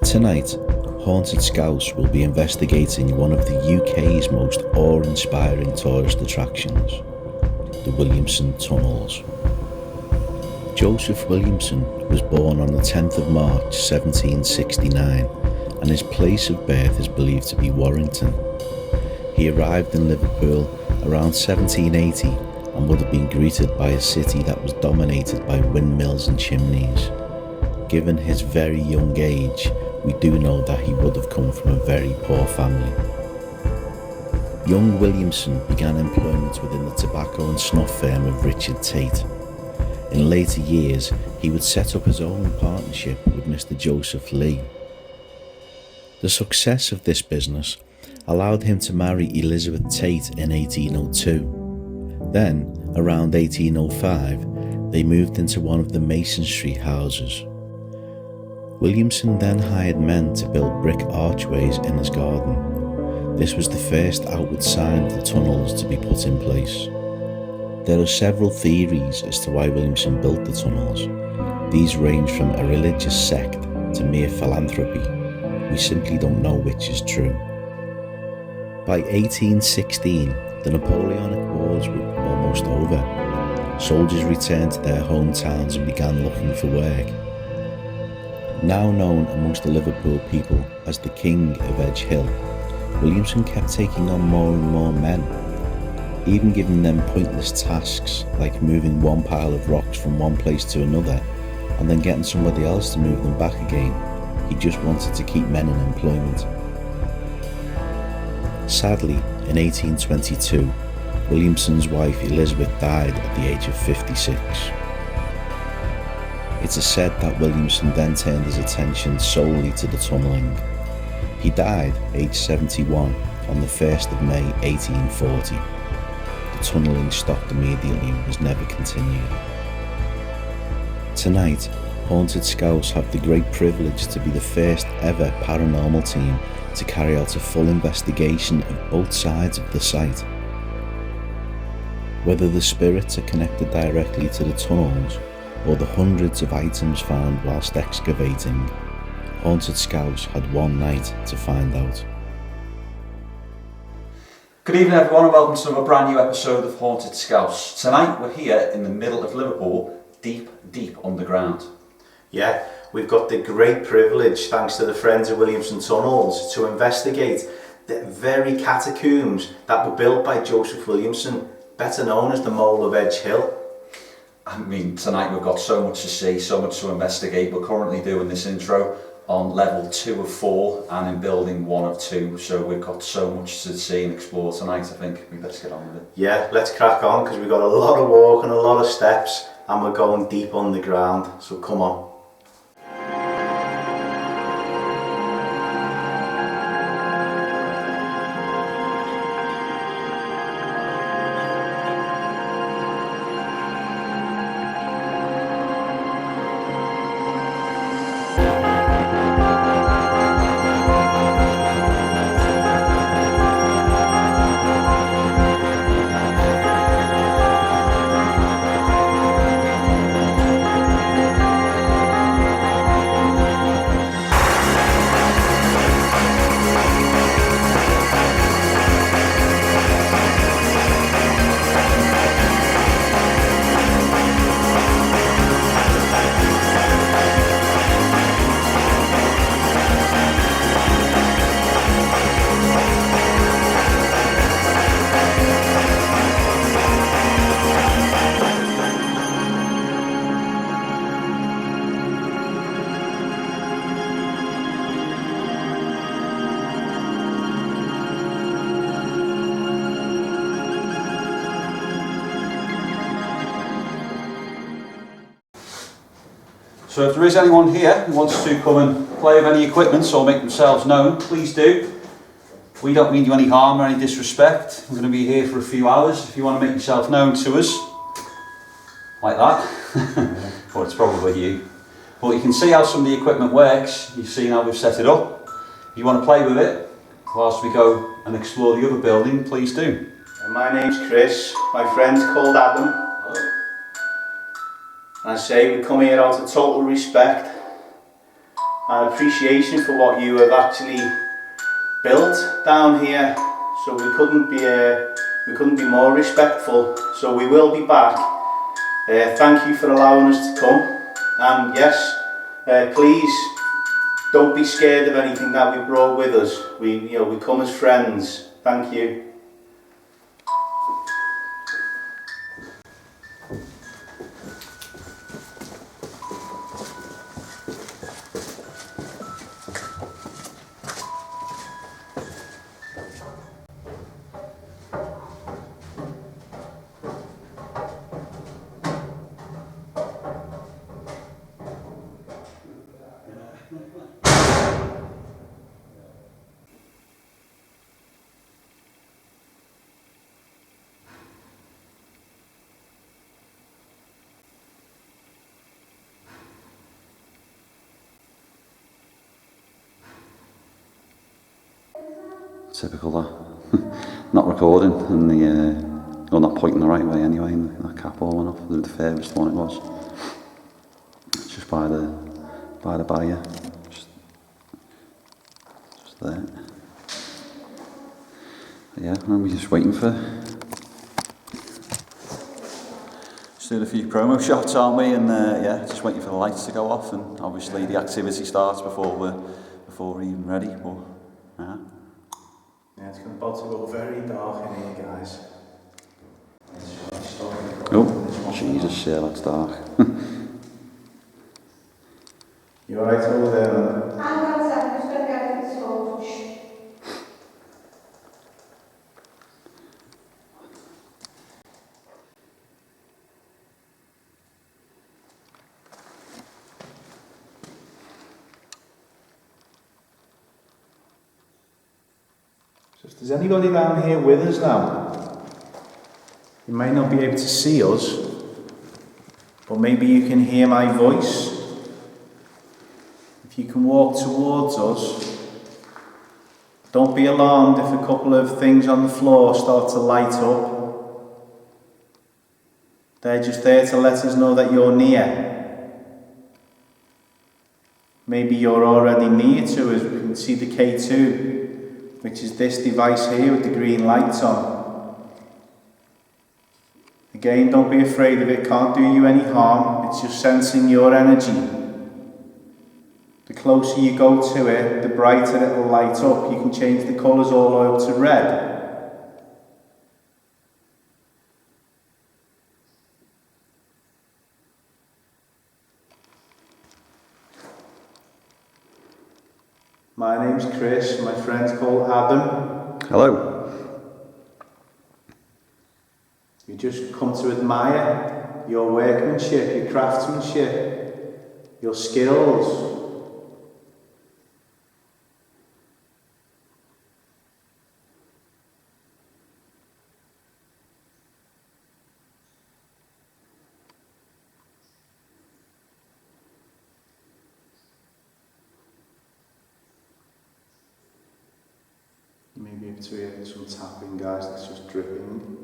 Tonight, Haunted Scouse will be investigating one of the UK's most awe-inspiring tourist attractions, the Williamson Tunnels. Joseph Williamson was born on the 10th of March 1769, and his place of birth is believed to be Warrington. He arrived in Liverpool around 1780 and would have been greeted by a city that was dominated by windmills and chimneys. Given his very young age, we do know that he would have come from a very poor family. Young Williamson began employment within the tobacco and snuff firm of Richard Tate. In later years, he would set up his own partnership with Mr. Joseph Lee. The success of this business allowed him to marry Elizabeth Tate in 1802. Then, around 1805, they moved into one of the Mason Street houses. Williamson then hired men to build brick archways in his garden. This was the first outward sign of the tunnels to be put in place. There are several theories as to why Williamson built the tunnels. These range from a religious sect to mere philanthropy. We simply don't know which is true. By 1816, the Napoleonic Wars were almost over. Soldiers returned to their hometowns and began looking for work. Now known amongst the Liverpool people as the King of Edge Hill, Williamson kept taking on more and more men, even giving them pointless tasks like moving one pile of rocks from one place to another and then getting somebody else to move them back again. He just wanted to keep men in employment. Sadly, in 1822, Williamson's wife Elizabeth died at the age of 56. It is said that Williamson then turned his attention solely to the tunnelling. He died aged 71 on the 1st of May 1840. The tunnelling stopped immediately and was never continued. Tonight, Haunted Scouse have the great privilege to be the first ever paranormal team to carry out a full investigation of both sides of the site. Whether the spirits are connected directly to the tunnels or the hundreds of items found whilst excavating, Haunted Scouse had one night to find out. Good evening everyone and welcome to another brand new episode of Haunted Scouse. Tonight we're here in the middle of Liverpool, deep underground. Yeah, we've got the great privilege, thanks to the Friends of Williamson Tunnels, to investigate the very catacombs that were built by Joseph Williamson, better known as the Mole of Edge Hill. I mean, tonight we've got so much to see, so much to investigate. We're currently doing this intro on level 2 of 4 and in building 1 of 2, so we've got so much to see and explore tonight. I think we better get on with it. Yeah, let's crack on, because we've got a lot of walk and a lot of steps and we're going deep underground, so come on. So if there is anyone here who wants to come and play with any equipment or make themselves known, please do. We don't mean you any harm or any disrespect. We're going to be here for a few hours. If you want to make yourself known to us, like that, or it's probably you. But you can see how some of the equipment works. You've seen how we've set it up. If you want to play with it whilst we go and explore the other building, please do. And my name's Chris. My friend's called Adam. And I say we come here out of total respect and appreciation for what you have actually built down here. So we couldn't be more respectful. So we will be back. Thank you for allowing us to come. And yes, please don't be scared of anything that we brought with us. We come as friends. Thank you. Typical that. Not recording and or not pointing the right way anyway, and that cap all went off. The furthest one it was. It's just by the barrier. Just there. Yeah, and we're just waiting for... Just doing a few promo shots, aren't we? And yeah, just waiting for the lights to go off, and obviously the activity starts before we're even ready. But yeah. Yeah, it's about to go very dark in here, guys. Oh, Jesus, yeah, that's dark. You alright over there, man? I'm outside, I'm just going to get this phone. Shh. So if there's anybody down here with us now, you might not be able to see us, but maybe you can hear my voice. If you can walk towards us, don't be alarmed if a couple of things on the floor start to light up. They're just there to let us know that you're near. Maybe you're already near to us. We can see the K2, which is this device here with the green lights on. Again, don't be afraid of it, can't do you any harm, it's just sensing your energy. The closer you go to it, the brighter it will light up. You can change the colours all the way up to red. My name's Chris, my friend's called Adam. Hello. We just come to admire your workmanship, your craftsmanship, your skills. You may be able to hear some tapping, guys, that's just dripping.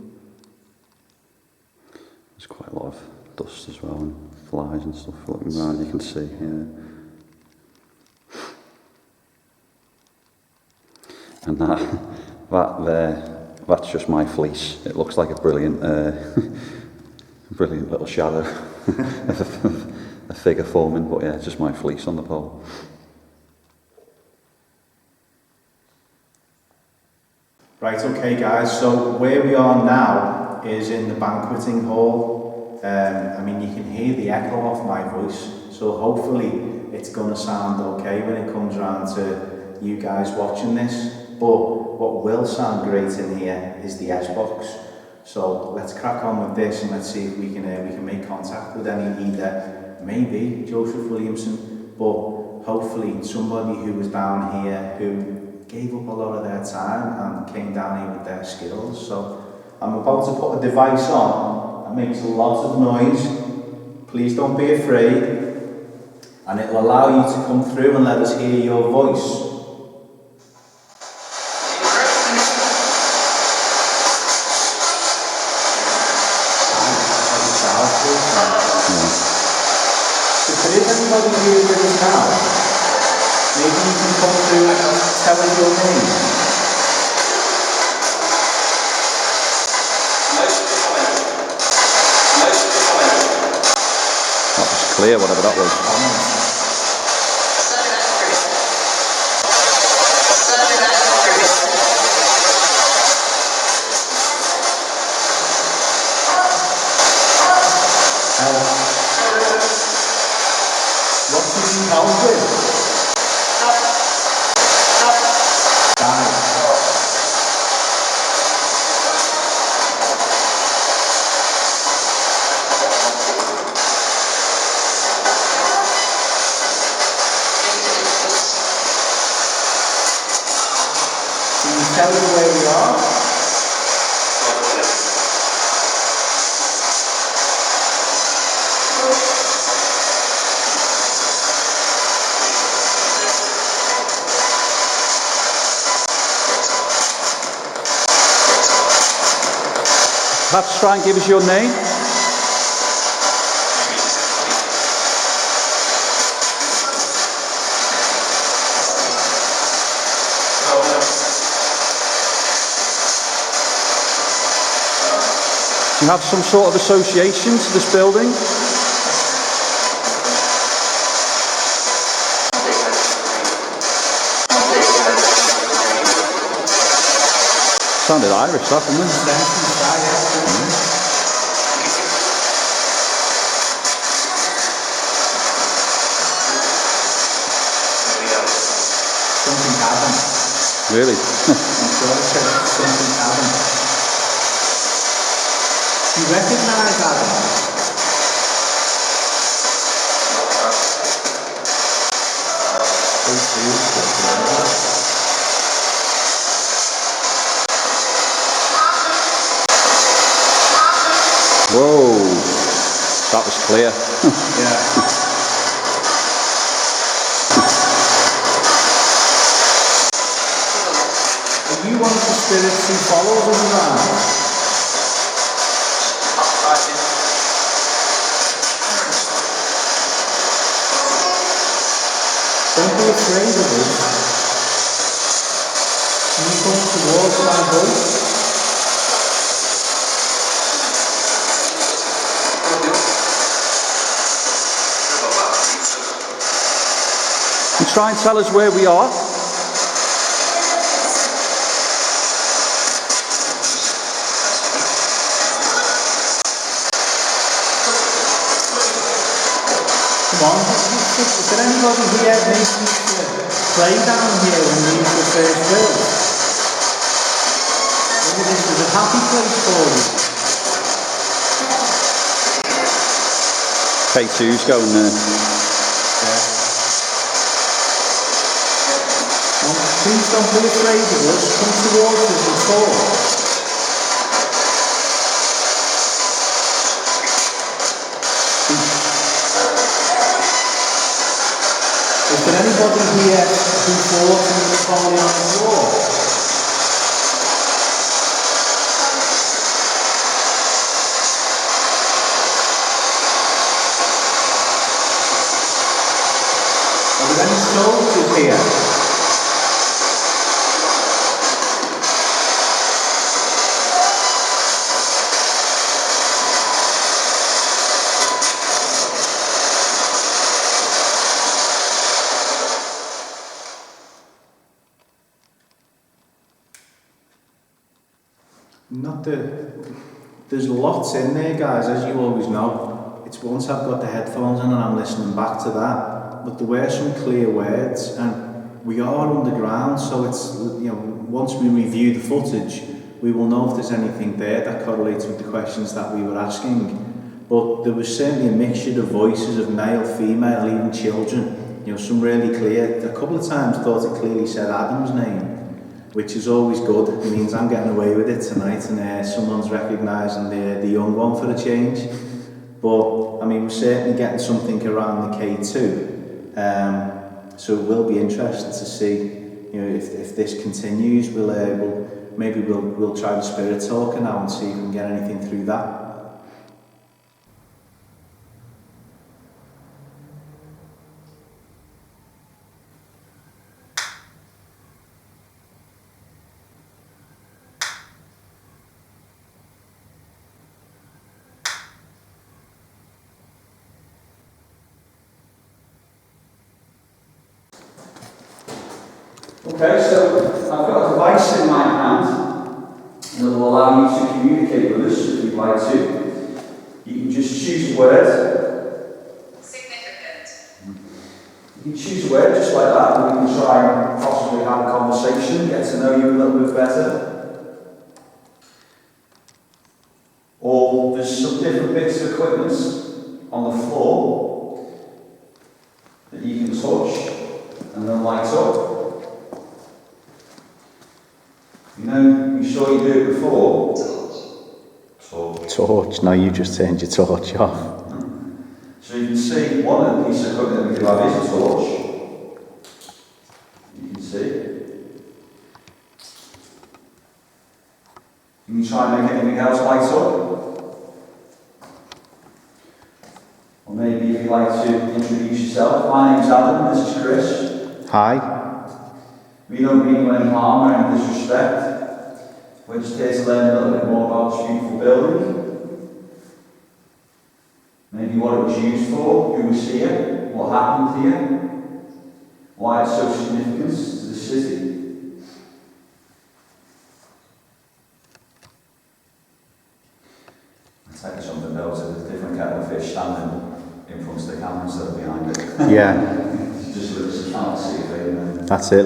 There's quite a lot of dust as well, and flies and stuff floating around, you can see, yeah. And that there, that's just my fleece. It looks like a brilliant, brilliant little shadow, a figure forming, but yeah, it's just my fleece on the pole. Right, okay guys, so where we are now is in the banqueting hall. I mean, you can hear the echo of my voice, so hopefully it's going to sound okay when it comes around to you guys watching this. But what will sound great in here is the Xbox. So let's crack on with this and let's see if we can make contact with either maybe Joseph Williamson, but hopefully somebody who was down here who gave up a lot of their time and came down here with their skills. So I'm about to put a device on that makes a lot of noise. Please don't be afraid, and it will allow you to come through and let us hear your voice. If there is anybody here with us now, Maybe you can come through and tell us your name. That was clear, whatever that was. What did you help with? Guys. Can you tell us where we are? Perhaps try and give us your name. Do you have some sort of association to this building? Sounded Irish, that, didn't it? Something happened. Really? I'm sure it said something happened. Do you recognise Adam? Whoa, that was clear. Yeah. Are you one of the spirits who follows us around? Don't be afraid of us. Can you come towards my voice? And try and tell us where we are. Come on, is there anybody here maybe used to play down here when we used to first build? Maybe this was a happy place for you. K2's going there. Yeah. Well, please don't be afraid of us. Come towards us and talk. Is there anybody here who fought in the Napoleonic War? Are there any soldiers here? There's lots in there, guys, as you always know. It's once I've got the headphones on and I'm listening back to that, but there were some clear words, and we are underground, so it's, once we review the footage, we will know if there's anything there that correlates with the questions that we were asking. But there was certainly a mixture of voices of male, female, even children. Some really clear. A couple of times thought it clearly said Adam's name, which is always good. It means I'm getting away with it tonight, and someone's recognising the young one for a change. But I mean, we're certainly getting something around the K2, so it will be interesting to see, if this continues. We'll try the spirit talker now and see if we can get anything through that. Okay, so I've got a device in my hand that will allow you to communicate with us if you'd like to. You can just choose a word. Significant. You can choose a word just like that, and we can try and possibly have a conversation, get to know you a little bit better. Or there's some different bits of equipment on the floor that you can touch and they'll light up. You know, you saw you do it before. Torch. No, you just turned your torch off. So you can see one of the pieces of equipment that we do have is a torch. You can see. You can try and make anything else light up. Or maybe if you'd like to introduce yourself. My name's Adam, this is Chris. Hi. We don't mean you any harm or any disrespect. We're just here to learn a little bit more about this beautiful building. Maybe what it was used for, who was here, what happened here, why it's so significant to the city. I'll tell you something, there was a different kettle of fish standing in front of the camera instead of behind it. Yeah. It's just a little fantasy thing. That's it.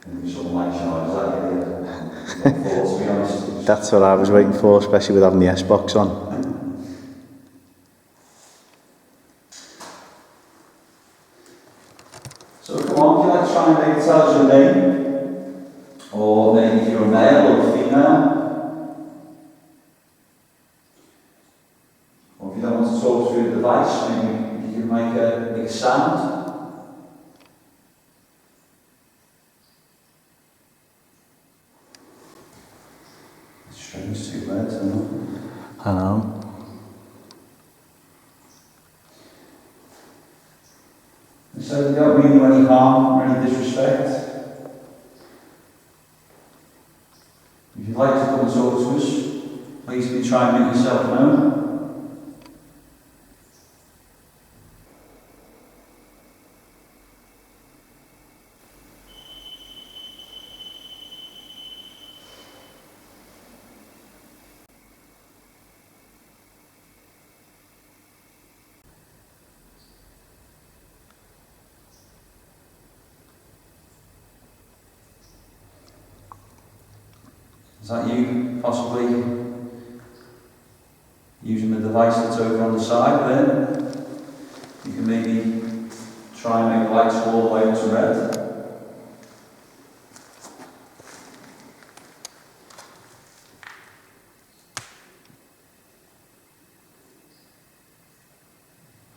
And someone like Sean, is that it? To be honest. That's what I was waiting for, especially with having the S-Box on. So come on, would you like to try and maybe tell us your name? Or maybe if you're a male or a female? Or if you don't want to talk through the device, maybe you can make a sound. Strange two words, I know. I know. So we don't mean you any harm or any disrespect. If you'd like to come and talk to us, please do try and make yourself known. Is that you possibly using the device that's over on the side there? You can maybe try and make the lights all the way up to red.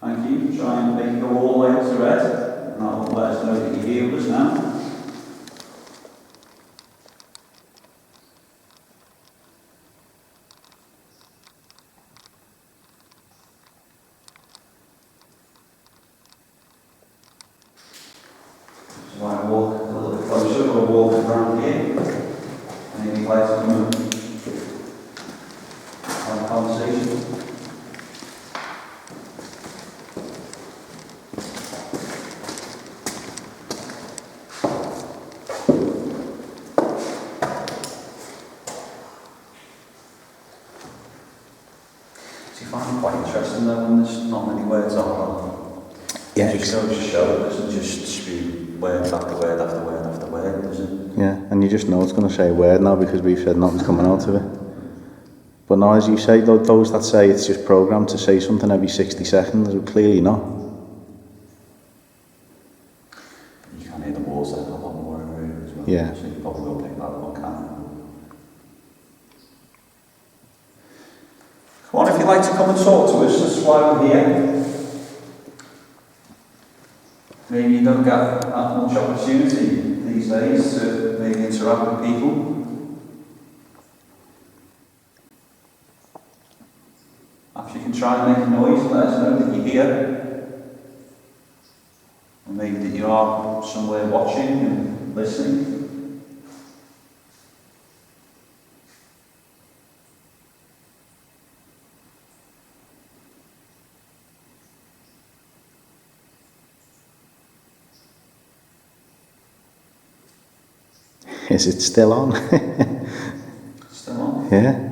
Thank you. Try and make it go all the way up to red. And that'll let us know that you hear us now. So I walk a little bit closer, or walk around here. Maybe you'd like to come and have a conversation. Do you find it quite interesting though when there's not many words on it? Yeah. It just goes to show it doesn't just spew word after word after word after word, does it? Yeah, and you just know it's going to say a word now because we've said nothing's coming out of it. But now, as you say, those that say it's just programmed to say something every 60 seconds, are clearly not. You can hear the walls then a lot more over here as well. Yeah. So you probably will pick that up on camera. Come on, if you'd like to come and talk to us, that's why we're here. Maybe you don't get that much opportunity these days to maybe interact with people. Perhaps you can try and make a noise and let us know that you're here. Or maybe that you are somewhere watching and listening. Is it still on? Still on? Yeah.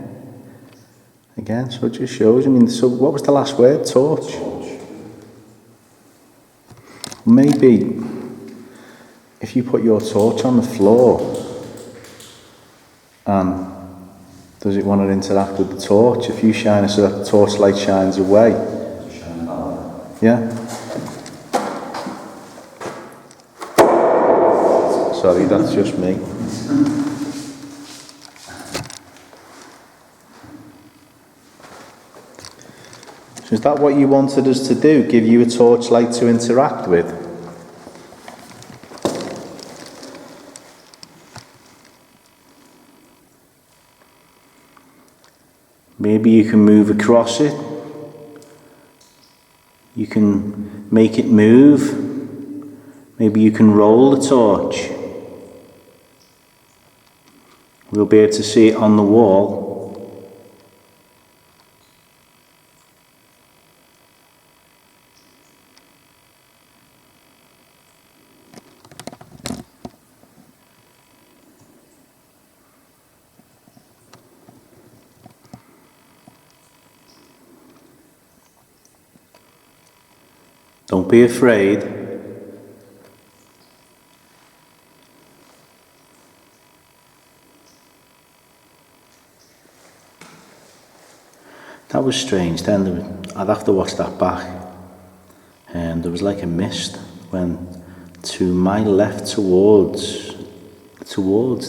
Again, so it just shows. I mean, so what was the last word? Torch? Maybe if you put your torch on the floor, and does it want to interact with the torch? If you shine it so that the torchlight shines away. Yeah. Sorry, that's just me. So is that what you wanted us to do? Give you a torchlight to interact with? Maybe you can move across it. You can make it move. Maybe you can roll the torch. We'll be able to see it on the wall. Don't be afraid. That was strange then. I'd have to watch that back. And there was like a mist when to my left towards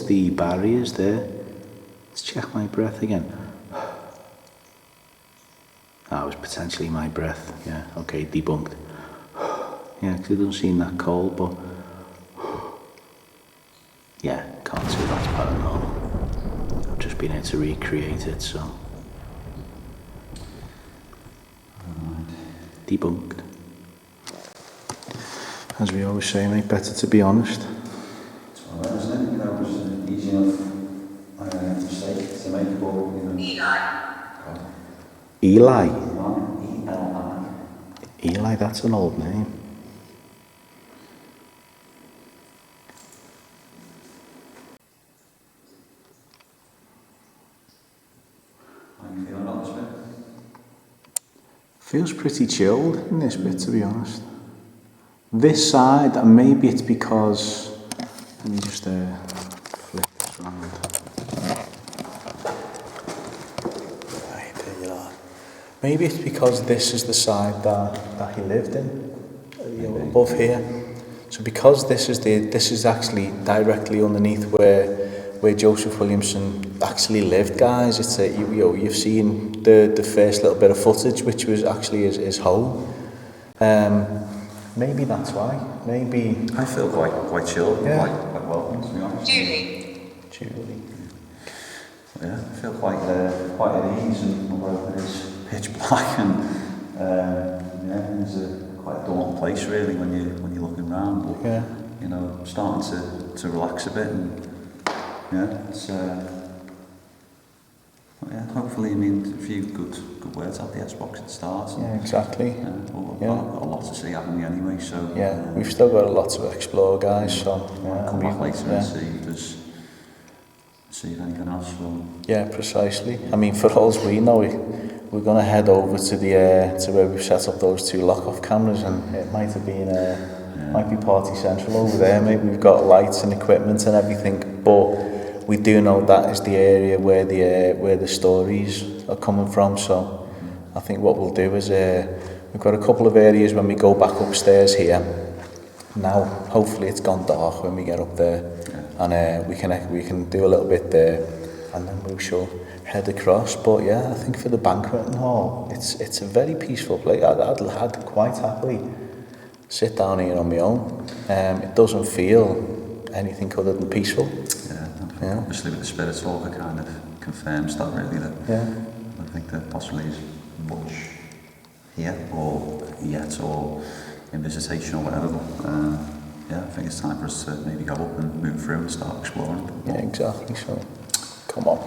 the barriers there. Let's check my breath again. That was potentially my breath. Yeah, okay, debunked. Yeah, because it doesn't seem that cold, but yeah, can't say that's paranormal. I've just been able to recreate it, so debunked. As we always say, mate, better to be honest. It's all right, isn't it? You know, it was an easy enough mistake to make, but you know. Eli. E-L-I. Eli, that's an old name. How are you feeling about this bit? Feels pretty chilled in this bit, to be honest. This side, and maybe it's because, let me just flip this round. Right, there you are. Maybe it's because this is the side that he lived in, you know, above here. So because this is actually directly underneath where Joseph Williamson actually lived, guys. It's you've seen the first little bit of footage, which was actually his home. Maybe that's why. Maybe I feel quite chilled, yeah. quite welcome, to be honest. Julie. Yeah, I feel quite at ease, and although it is pitch black, and yeah, it's quite a daunting place really when you're looking around. But Yeah. you know, starting to relax a bit, and yeah, it's yeah. Hopefully, I mean, a few good words at the Xbox at the start. And, Yeah, exactly. We've Yeah. got a lot to see, haven't we? Anyway, so Yeah, we've still got a lot to explore, guys. So I'll come back later yeah. and see if anything else will. Yeah, precisely. I mean, for all we know, we're going to head over to the to where we've set up those two lock-off cameras, and it might have been might be Party Central over there. Maybe we've got lights and equipment and everything, but we do know that is the area where the stories are coming from. So I think what we'll do is we've got a couple of areas when we go back upstairs here. Now, hopefully, it's gone dark when we get up there, and we can do a little bit there, and then we shall head across. But yeah, I think for the banqueting hall, it's a very peaceful place. I'd quite happily sit down here on my own. It doesn't feel anything other than peaceful. Yeah. Obviously, with the spirit talk, it kind of confirms that really. That I think there possibly is much here or yet or in visitation or whatever. Yeah, I think it's time for us to maybe go up and move through and start exploring. Yeah, exactly. So, come on.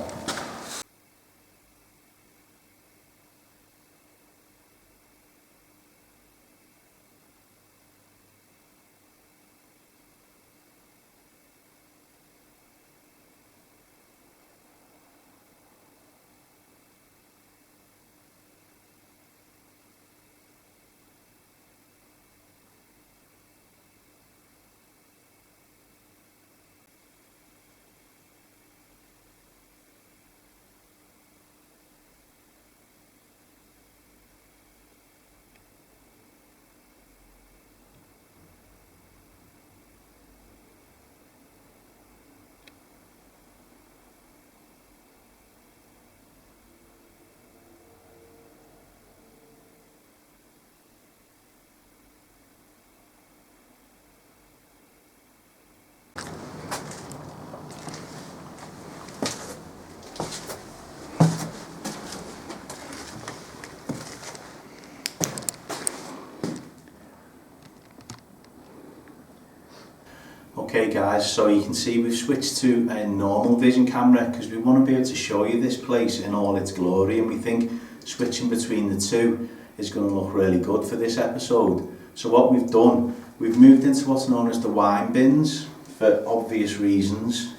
Okay guys, so you can see we've switched to a normal vision camera because we want to be able to show you this place in all its glory, and we think switching between the two is going to look really good for this episode. So what we've done, we've moved into what's known as the wine bins for obvious reasons.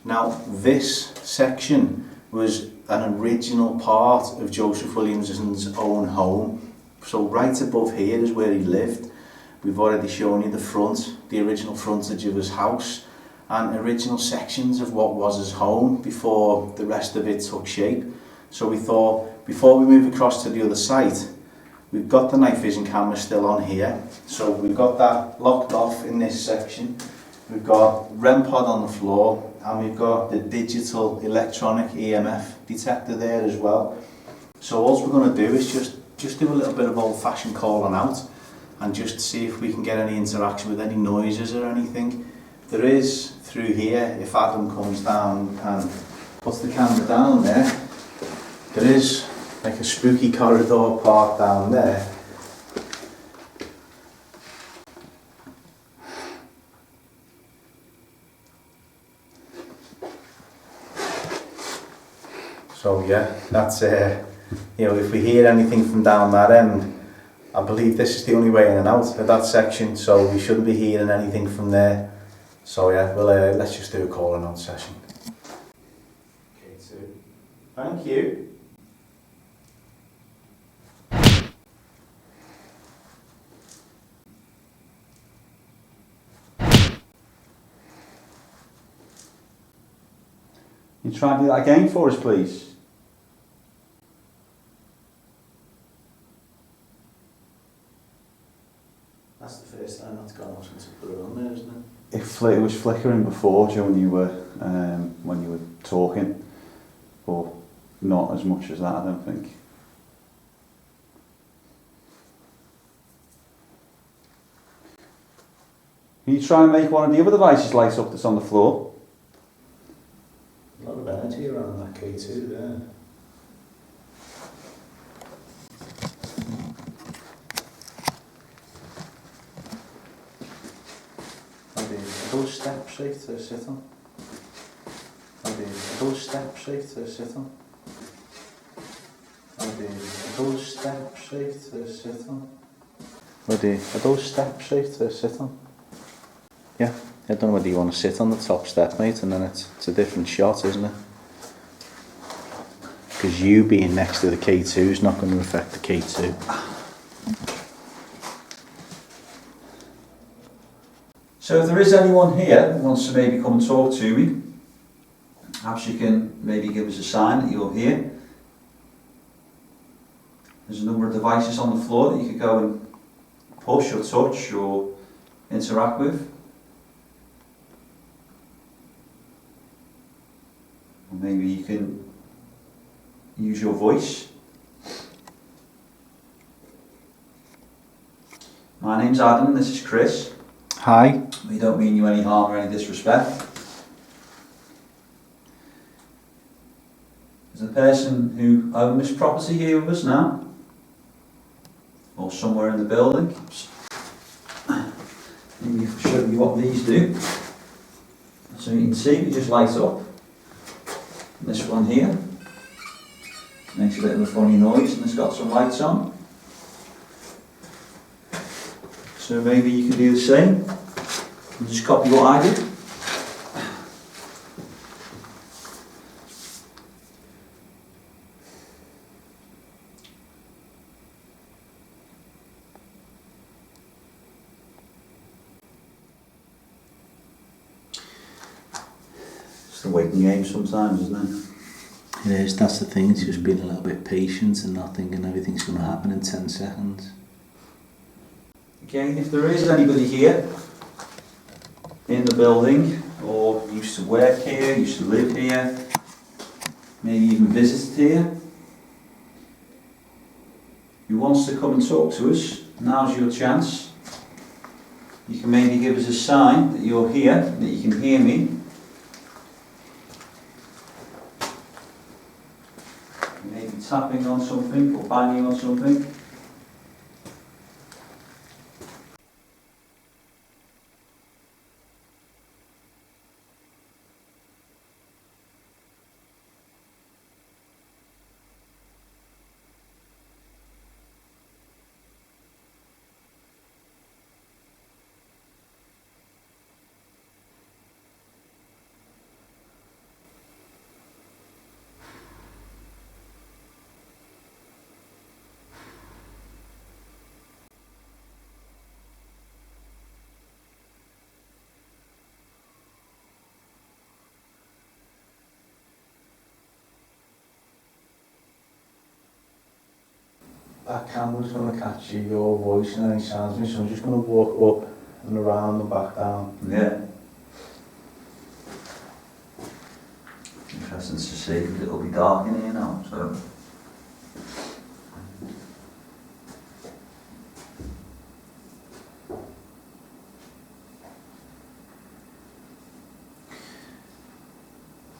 Now this section was an original part of Joseph Williamson's own home. So right above here is where he lived. We've already shown you the front, the original frontage of his house, and original sections of what was his home before the rest of it took shape. So we thought, before we move across to the other site, we've got the night vision camera still on here. So we've got that locked off in this section. We've got REM pod on the floor, and we've got the digital electronic EMF detector there as well. So all we're going to do is just do a little bit of old-fashioned calling out and just see if we can get any interaction with any noises or anything. There is through here, if Adam comes down and puts the camera down there, there is like a spooky corridor part down there. So yeah, that's you know, if we hear anything from down that end, I believe this is the only way in and out of that section, so we shouldn't be hearing anything from there. So yeah, well, let's just do a calling out session. Okay, so thank you. You try and do that again for us, please. That's the first time that's gone off since I put it on there, isn't it? It was flickering before, Joe, when you were talking, but not as much as that, I don't think. Can you try and make one of the other devices light up that's on the floor? A lot of energy around that K2 there. Are those steps safe to sit on? Are those steps safe to sit on? Are those steps safe to sit on? Are those steps safe to sit on? Yeah, I don't know whether you want to sit on the top step, mate, and then it's a different shot, isn't it? Because you being next to the K2 is not going to affect the K2. So if there is anyone here who wants to maybe come and talk to me, perhaps you can maybe give us a sign that you're here. There's a number of devices on the floor that you could go and push or touch or interact with. Or maybe you can use your voice. My name's Adam, this is Chris. Hi. We don't mean you any harm or any disrespect. There's a person who owns this property here with us now, or somewhere in the building. Maybe I'll show you what these do. So you can see, they just light up. And this one here makes a bit of a funny noise, and it's got some lights on. So maybe you can do the same. And just copy what I did. It's the waiting game sometimes, isn't it? It is, that's the thing, it's just being a little bit patient and not thinking everything's going to happen in 10 seconds. Again, if there is anybody here in the building, or used to work here, used to live here, maybe even visited here, who wants to come and talk to us, now's your chance. You can maybe give us a sign that you're here, that you can hear me. Maybe tapping on something or banging on something. that camera's going to capture your voice and any sounds, so I'm just going to walk up and around and back down. Yeah. Interesting to see, it'll be dark in here now, so.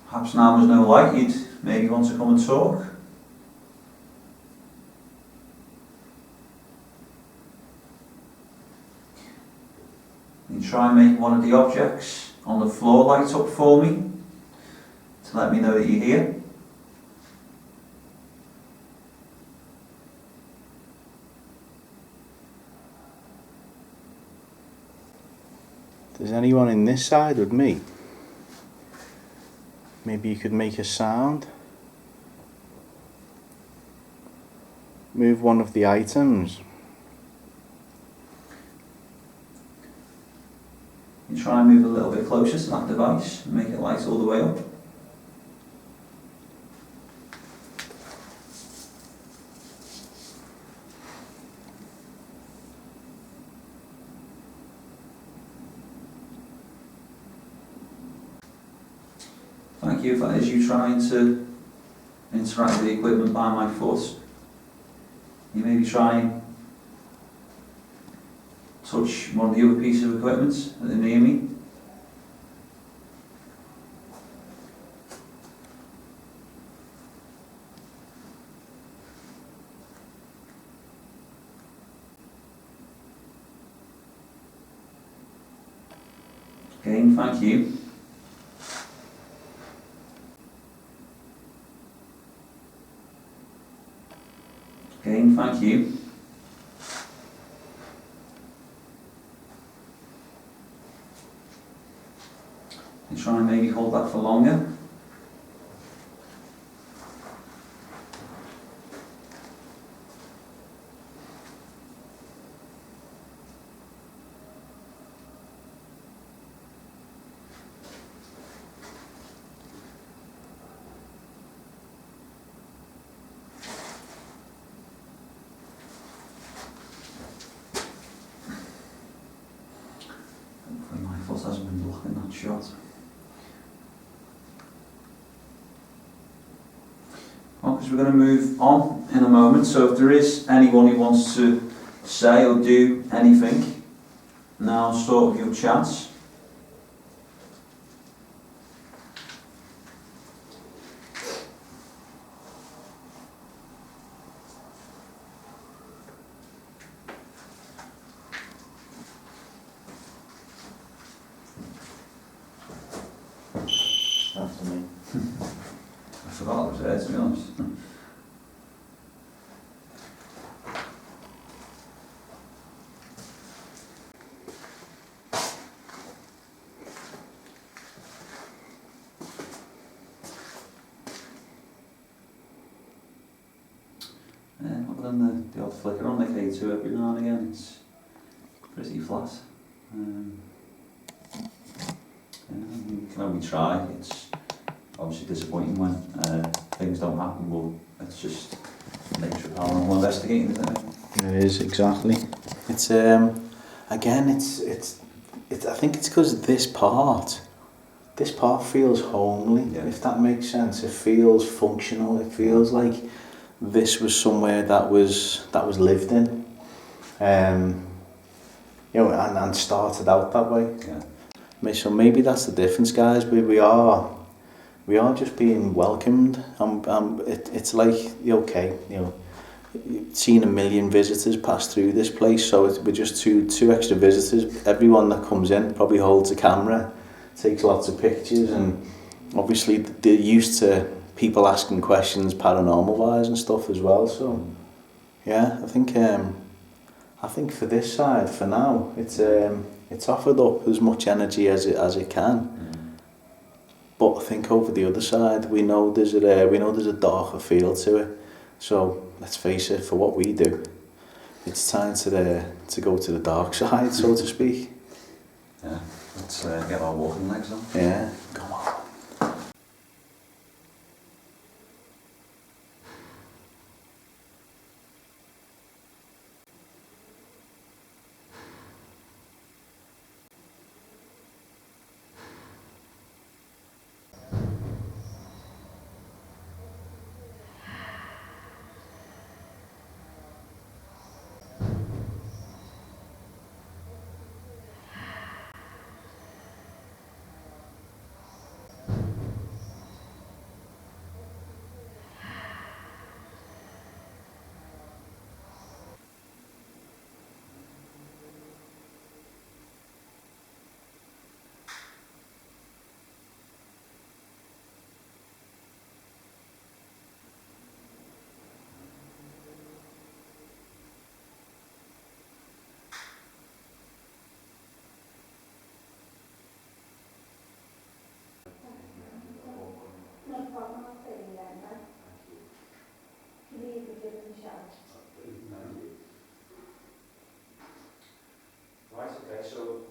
Perhaps now there's no light, you'd maybe want to come and talk. You try and make one of the objects on the floor light up for me to let me know that you're here. There's anyone in this side with me? Maybe you could make a sound. Move one of the items. You try and move a little bit closer to that device and make it light all the way up. Thank you. If that is you trying to interact with the equipment by my foot, you maybe try and touch one of the other pieces of equipment that are near me. Again, thank you. Again, thank you. And try and maybe hold that for longer. Hopefully my foot hasn't been blocking that shot. Well, because we're going to move on in a moment, so if there is anyone who wants to say or do anything, now's sort of your chance. After me. I forgot I was there, to be honest. Other than the odd flicker on the K2 every now and again, it's pretty flat. You can only try. It's obviously disappointing when things don't happen, but it's just the nature of paranormal investigating, isn't it? It is, exactly. It's again, it's I think it's because this part feels homely, Yeah. if that makes sense. It feels functional. It feels like this was somewhere that was lived in, you know, and started out that way. Yeah. So maybe that's the difference, guys. We are just being welcomed. It's like, okay, you know, you've seen 1 million visitors pass through this place, so we're just two extra visitors. Everyone that comes in probably holds a camera, takes lots of pictures, and obviously they're used to people asking questions paranormal wise and stuff as well. So yeah, I think for this side, for now, it's offered up as much energy as it can. But I think over the other side, we know there's a darker feel to it. So let's face it, for what we do, it's time to go to the dark side, so to speak. Yeah. Let's get our walking legs on. Yeah, come on.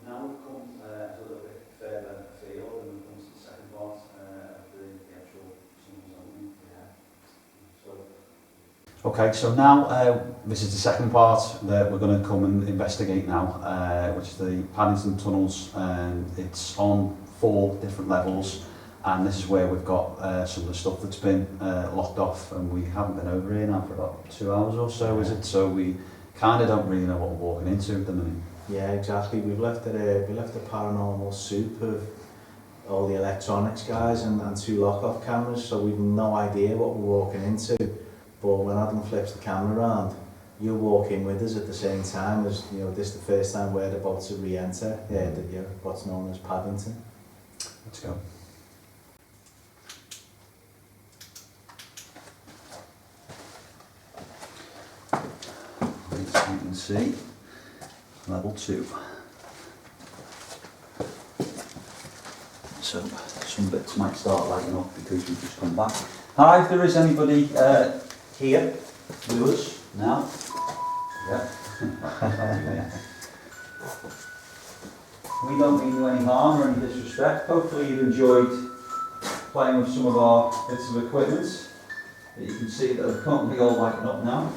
now we've come a little bit further afield and we've come to the second part of the actual tunnels, haven't we? Yeah. Okay, so now this is the second part that we're going to come and investigate now, which is the Paddington Tunnels. It's on 4 different levels, and this is where we've got some of the stuff that's been locked off, and we haven't been over here now for about 2 hours or so, is it? So we kind of don't really know what we're walking into at the minute. Yeah, exactly. We left a paranormal soup of all the electronics guys and 2 lock-off cameras, so we've no idea what we're walking into. But when Adam flips the camera around, you'll walk in with us at the same time as, you know, this is the first time we're about to re-enter what's known as Paddington. Let's go. As you can see, level 2. So some bits might start lighting up because we've just come back. Hi, if there is anybody here with us now. Yeah. We don't mean you any harm or any disrespect. Hopefully you've enjoyed playing with some of our bits of equipment that you can see that are currently all lighting up now.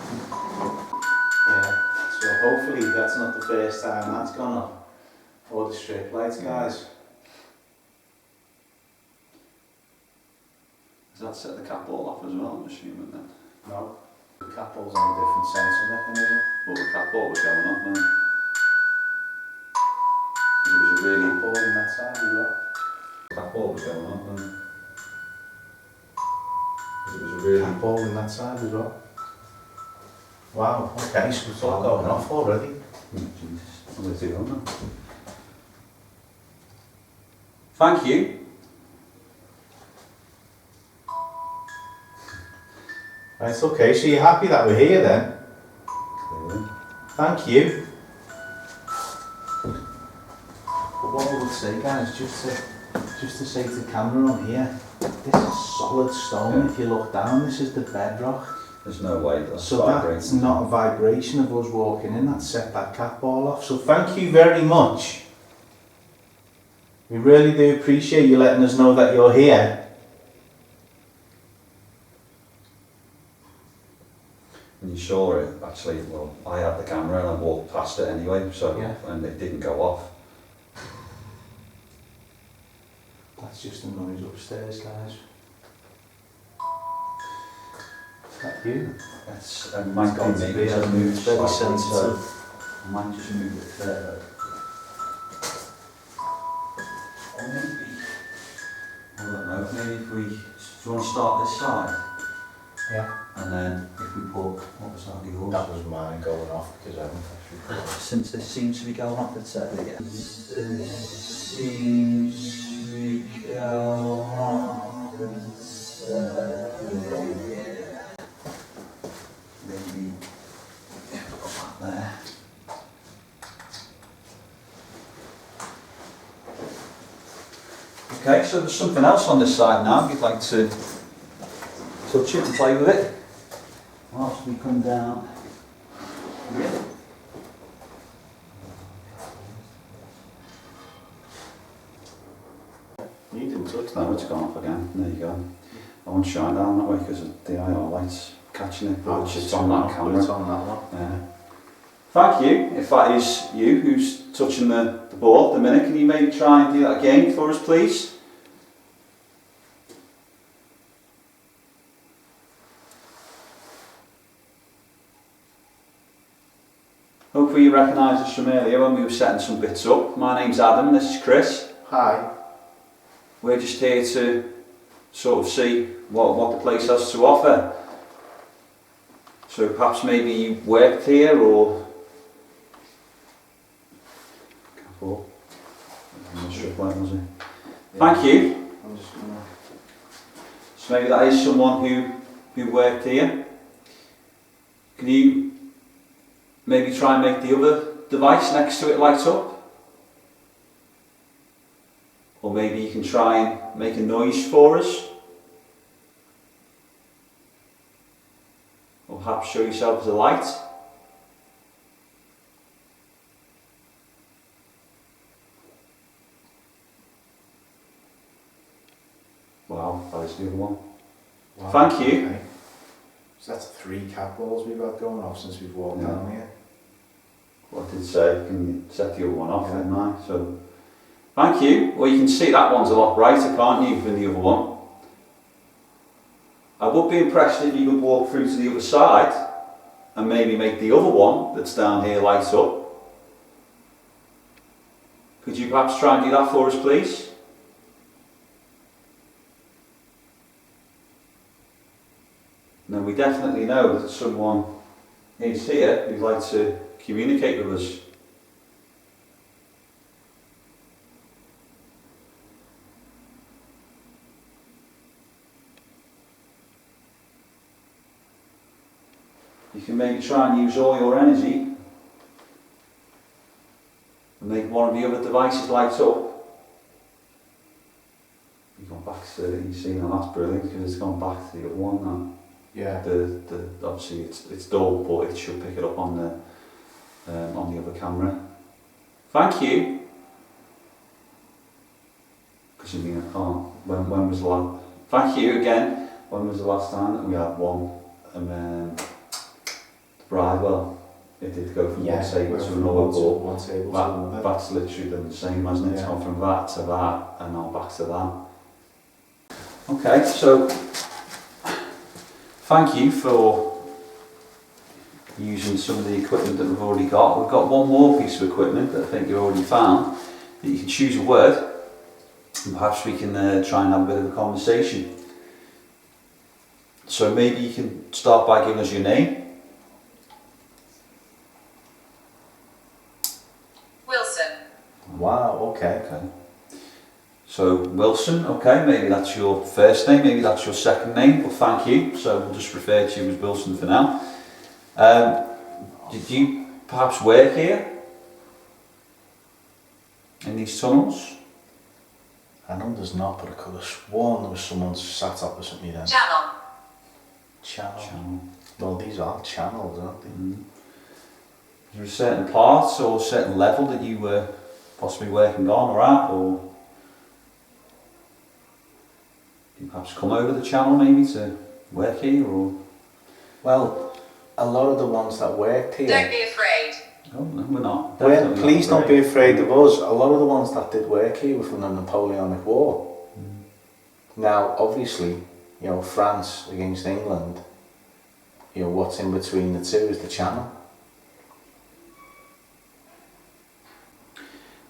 Yeah, so hopefully that's not the first time that's gone off. Or the strip lights, guys. Does that set the cap all off as well, I'm assuming then? No, the capball's on a different sensor mechanism. Well, the cap all was going off then. It was a really... Ball on that side as well. Cap all was going off then. It was a really... Capball on that side as well. Wow, okay, so it's all going off already. Jesus, I'm going to do that now. Thank you. Right, okay, so you're happy that we're here then? Clearly. Thank you. But what I would say, guys, just to say to the camera on here, this is solid stone. If you look down, this is the bedrock. There's no way that's So that's not a vibration of us walking in that set that cat ball off. So thank you very much. We really do appreciate you letting us know that you're here. And you saw it, actually, well, I had the camera and I walked past it anyway, so, Yeah. and it didn't go off. That's just the noise upstairs, guys. Is that you? It's, it might got be to me, be, because I moved it's very slightly, sensitive. so I might just move it further. Or maybe, I don't know, maybe if we, do you want to start this side? Yeah. And then if we put, what was that, yours? That was mine going off because I haven't actually. Since this seems to be going off, let's set it again. This seems to be going off, let's set it again. Maybe put that there. Okay, so there's something else on this side now, if you'd like to touch it and play with it. Whilst we come down here. You didn't touch No, it's gone off again. There you go. I won't shine down that way because the IR light's catching it, but it's on that camera. It's on that one. Yeah. Thank you. If that is you who's touching the ball at the minute, can you maybe try and do that again for us, please? Hopefully you recognise us from earlier when we were setting some bits up. My name's Adam and this is Chris. Hi. We're just here to sort of see what the place has to offer. So perhaps maybe you worked here or... Careful. Was it? Thank you. I'm just gonna... So maybe that is someone who worked here. Can you maybe try and make the other device next to it light up? Or maybe you can try and make a noise for us. Or perhaps show yourself as a light. Wow, that is the other one. Wow, Thank you. okay. So that's 3 cat balls we've had going off since we've walked Yeah. down here. What I did say, can you set the other one off, Yeah. didn't I? So, thank you. Well, you can see that one's a lot brighter, can't you, than the other one? I would be impressed if you could walk through to the other side and maybe make the other one that's down here light up. Could you perhaps try and do that for us, please? Now, we definitely know that someone is here who'd like to communicate with us. You can maybe try and use all your energy and make one of the other devices light up. You've gone back to, you see, now that's brilliant because it's gone back to the other one now. Yeah. Obviously it's dull, but it should pick it up on the other camera. Thank you. Because I mean I can't. When was the last? Thank you again. When was the last time that we had one? The Bridewell. It did go from one table to another, one table to another. That's literally been the same, hasn't it? It's gone from that to that, and now back to that. Okay, so thank you for using some of the equipment that we've already got. We've got one more piece of equipment that I think you've already found, that you can choose a word, and perhaps we can try and have a bit of a conversation. So maybe you can start by giving us your name. Wilson. Wow, okay. Okay. So Wilson, okay, maybe that's your first name, maybe that's your second name, but thank you. So we'll just refer to you as Wilson for now. Did you perhaps work here? In these tunnels? I know there's not, but I could have sworn there was someone sat opposite me then. Channel. Channel. Well, these are channels, aren't they? Mm. Is there a certain part or a certain level that you were possibly working on or at, or you perhaps come over the channel maybe to work here, or? Well, a lot of the ones that worked here. Don't be afraid. Oh, no, we're not. Well, Definitely please not don't be afraid of us. A lot of the ones that did work here were from the Napoleonic War. Now, obviously, you know, France against England, you know, what's in between the two is the Channel.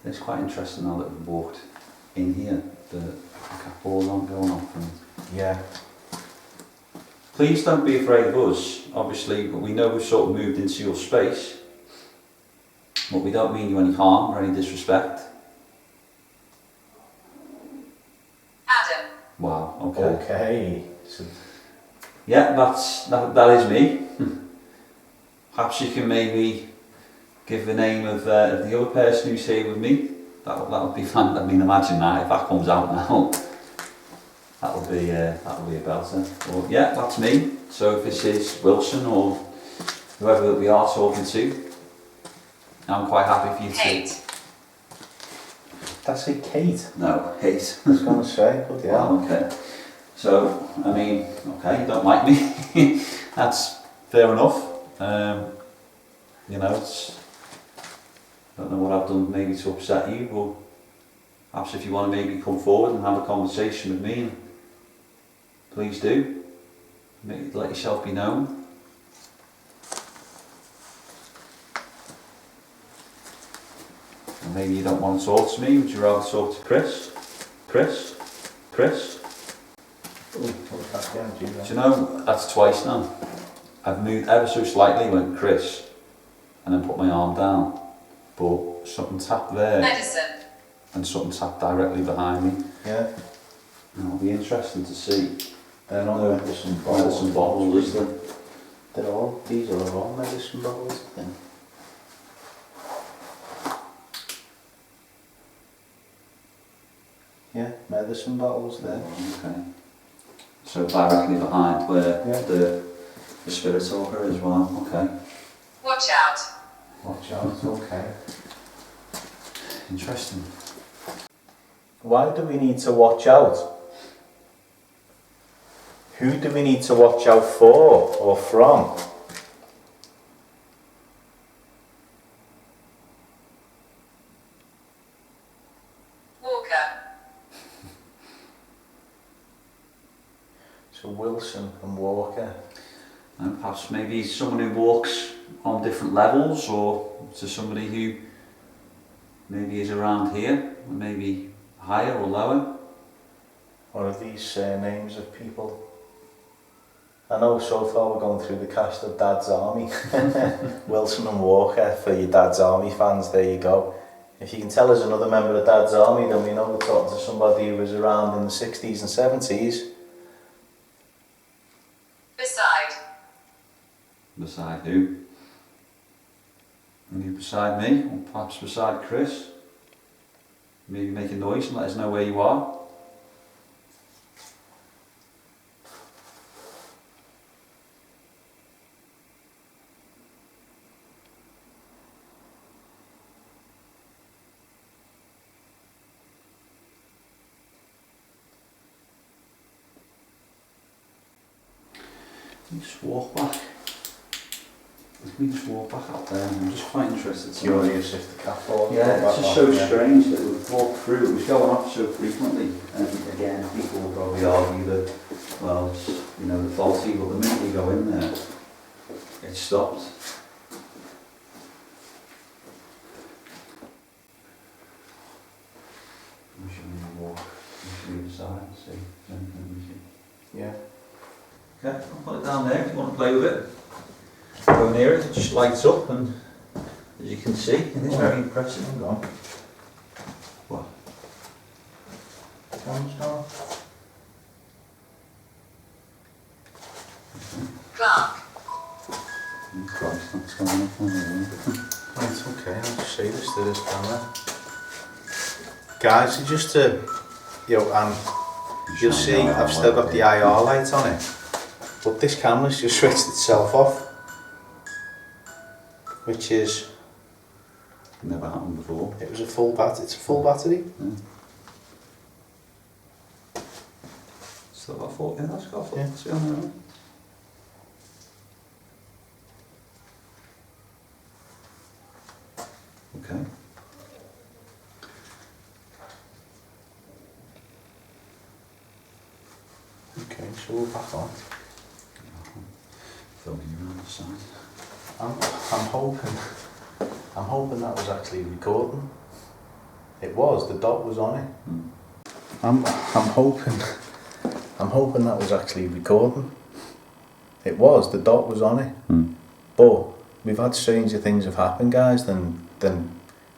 It's quite interesting now that we've walked in here, the cat balls aren't going off. And Yeah. please don't be afraid of us, obviously, but we know we've sort of moved into your space, but we don't mean you any harm or any disrespect. Adam. Wow, okay. Okay. So, Yeah, that is me. Perhaps you can maybe give the name of the other person who's here with me. That would be fun. I mean, imagine that if that comes out now. That would be a belter. Well, yeah, that's me. So if this is Wilson or whoever that we are talking to, I'm quite happy for you to. Kate. that's it, Kate. No, hate. I was going to say, but yeah. Wow, okay. So, I mean, okay, you don't like me. That's fair enough. You know, I don't know what I've done maybe to upset you, but perhaps if you want to maybe come forward and have a conversation with me, please do. Let yourself be known. And maybe you don't want to talk to me, would you rather talk to Chris? Chris? Ooh, what's that behind you Do then? you know, that's twice now. I've moved ever so slightly, went Chris, and then put my arm down. But something tapped there, Medicine. and something tapped directly behind me. Yeah. And it'll be interesting to see. They're not No, medicine bottles. medicine bottles, is there? These are all medicine bottles, I think. Yeah, medicine bottles there. Okay. So directly behind where Yeah. the spirit talker is, well, okay. Watch out. Watch out, okay. Interesting. Why do we need to watch out? Who do we need to watch out for or from? Walker. So Wilson and Walker. And perhaps maybe someone who walks on different levels, or to somebody who maybe is around here, or maybe higher or lower. What are these surnames of people? I know so far we're going through the cast of Dad's Army. Wilson and Walker for your Dad's Army fans, there you go. If you can tell us another member of Dad's Army, then we know we're talking to somebody who was around in the 60s and 70s. Beside. Beside who? Are you beside me, or perhaps beside Chris? Maybe make a noise and let us know where you are. Just walk back. Let me just walk back up there. I'm just quite interested. Curious if the cat falls. Yeah, it's just so strange that we've walked through. It was going off so frequently, and again, people will probably argue that, well, it's, you know, the faulty, but the minute you go in there, it stopped. I'm sure you walk to the side and see if there's anything we see. Yeah. Okay, I'll put it down there if you want to play with it. Go near it, it just lights up, and as you can see, it is very impressive. Hang on. What? Camera's gone. Clark. Christ, that's going off on there. Right, okay, I'll just say this to this camera. Guys, so just to, you know, you'll see I've still got the IR light on it, but this camera's just switched itself off, which is, Never happened before. it was a full battery, it's a full battery. Still got 4, yeah, that's got 4, Yeah. see on there, right? Okay. Okay, so we're back on. Filming you around the side. I'm hoping that was actually recording. It was, the dot was on it. I'm hoping that was actually recording. It was, the dot was on it. But we've had stranger things have happened, guys, than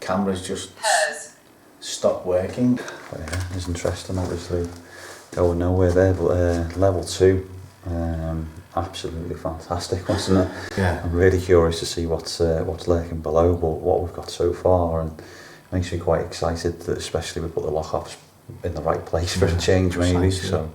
cameras just Hers. stop working. But yeah, it's interesting, obviously. Going nowhere there, but level 2, absolutely fantastic, wasn't it? Yeah. I'm really curious to see what's lurking below, but what we've got so far, and it makes me quite excited that especially we put the lock-offs in the right place for a change, maybe. Precisely. So,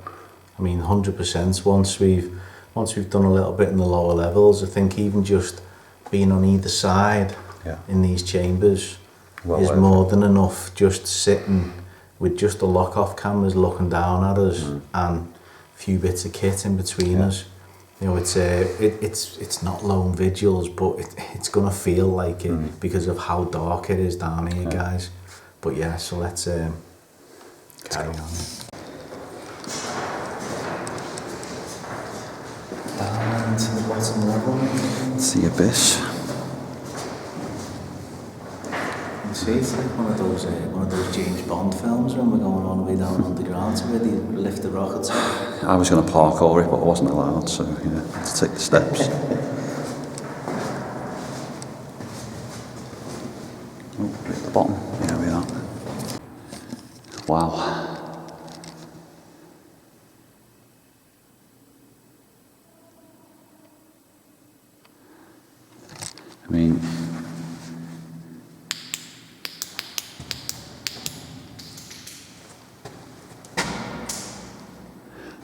I mean, 100%. Once we've done a little bit in the lower levels, I think even just being on either side yeah, in these chambers well is worth more than enough. Just sitting with just the lock-off cameras looking down at us and a few bits of kit in between us. You know, it's not lone vigils, but it's gonna feel like it because of how dark it is down here, guys. But yeah, so let's carry on. Down to the bottom level. it's the abyss. You see, it's like one of those James Bond films when we're going all the way down underground to where they lift the rockets. I was going to parkour it, but I wasn't allowed, so yeah, had to take the steps. Oh, at the bottom, there we are. Wow. I mean,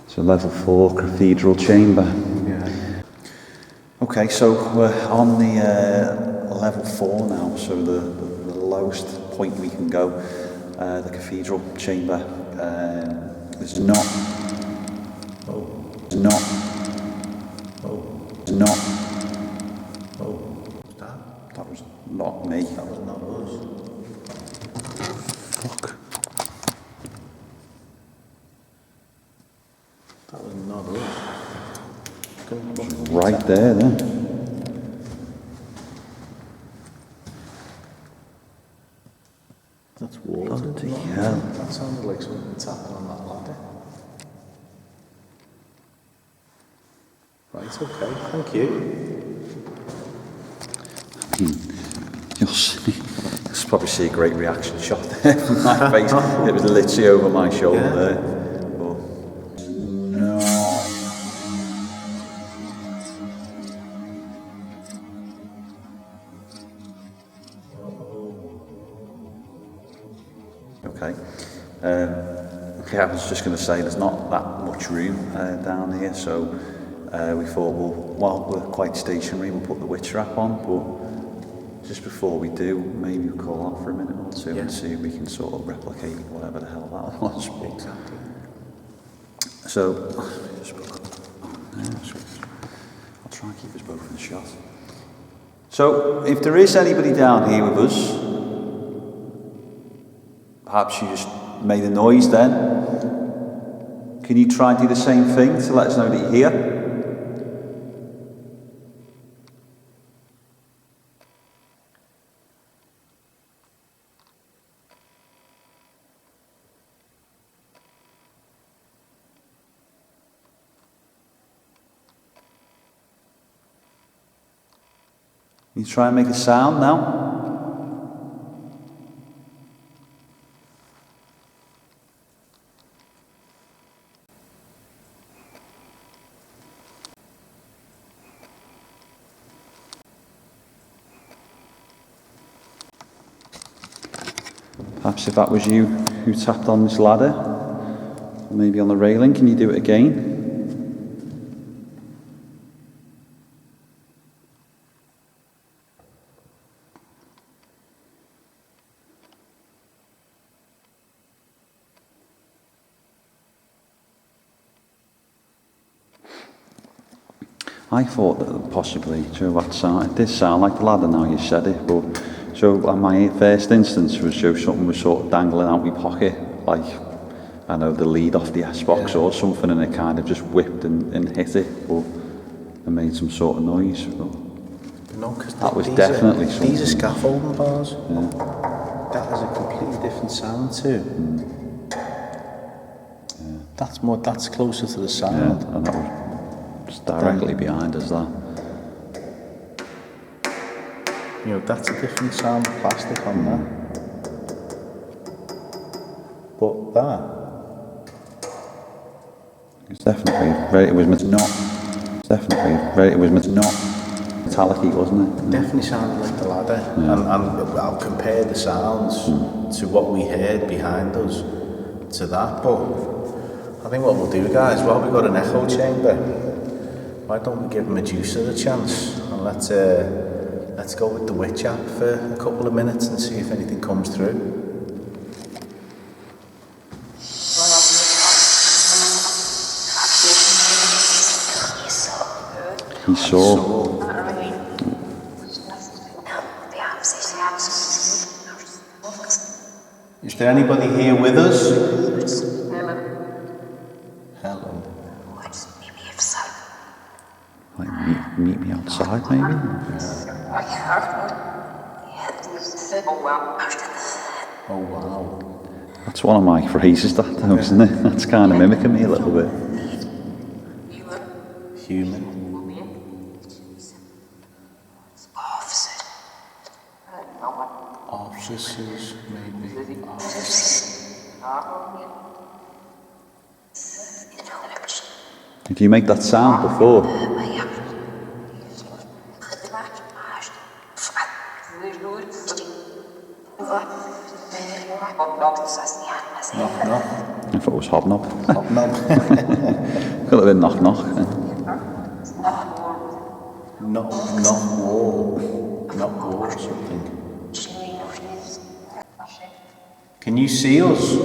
so level 4 cathedral chamber. Yeah. Okay, so we're on the level 4 now, so the lowest point we can go, the cathedral chamber. There's not not. Not. Oh, what's that? That was not me. That was not us. Fuck. That was not us. Right there, then. That's water. Bloody hell. That sounded like something tapping on that ladder. Right, okay, thank you. You'll probably see a great reaction shot there from my face. It was literally over my shoulder there. But, no. Okay. Okay, I was just going to say there's not that much room down here, so we thought, well, while we're quite stationary, we'll put the witch wrap on, but just before we do, maybe we'll call off for a minute or two and see if we can sort of replicate whatever the hell that was. Exactly. So, I'll try and keep us both in the shot. So, if there is anybody down here with us, perhaps you just made a noise then. Can you try and do the same thing to let us know that you're here? Can you try and make a sound now? Perhaps if that was you who tapped on this ladder, or maybe on the railing, can you do it again? I thought that possibly, do you know what sound? It did sound like the ladder now you said it, but so my first instance was something was sort of dangling out my pocket, like, I know, the lead off the S-box or something, and it kind of just whipped and hit it, but it made some sort of noise. But No, because that was definitely something. These are scaffolding bars. Yeah. That is a completely different sound too. That's closer to the sound. Yeah, and that was just directly behind us, that. You know, that's a different sound with plastic on that. But that. It was definitely it was not metallic-y, wasn't it? Definitely sounded like the ladder. Yeah. And I'll compare the sounds to what we heard behind us to that. But I think what we'll do, guys, while we've got an echo chamber, why don't we give Medusa a chance, and let's go with the witch app for a couple of minutes and see if anything comes through. He saw. Is there anybody here with us? Hello. Like, meet me outside, maybe? Oh wow. That's one of my phrases, that though, isn't it? That's kind of mimicking me a little bit. Human. Officers, maybe. Did you make that sound before? Knock, knock. I thought it was hobnob. Knock, knock. Could have been knock knock. Knock, knock, wall. Knock, wall or something. Can you see us?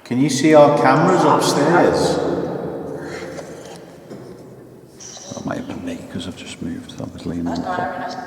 Can you see our cameras upstairs? That might have been me because I've just moved. I was leaning on the top.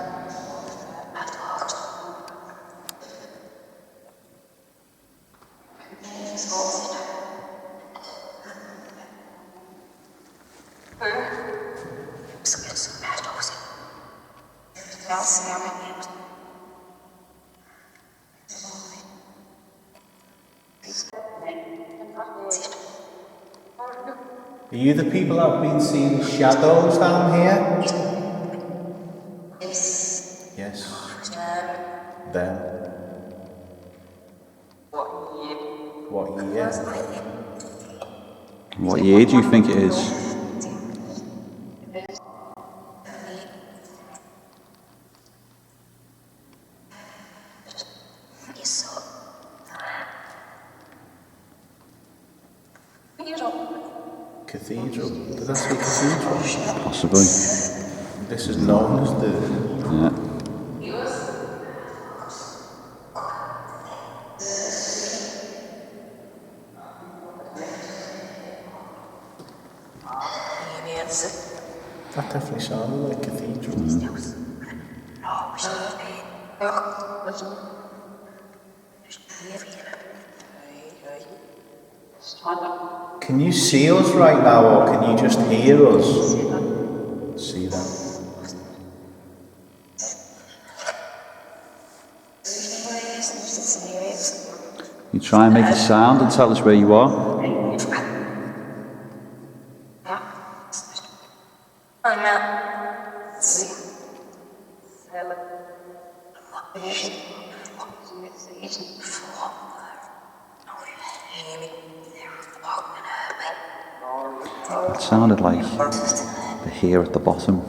Are you the people that have been seeing shadows down here? Yes. Them. What year? What year do you think it is? Cathedral. Did that say cathedral? Possibly. This is known as the... Yeah. That definitely sounded like cathedral. Can you see us right now, or can you just hear us? See that? You try and make a sound and tell us where you are. It sounded like the here at the bottom.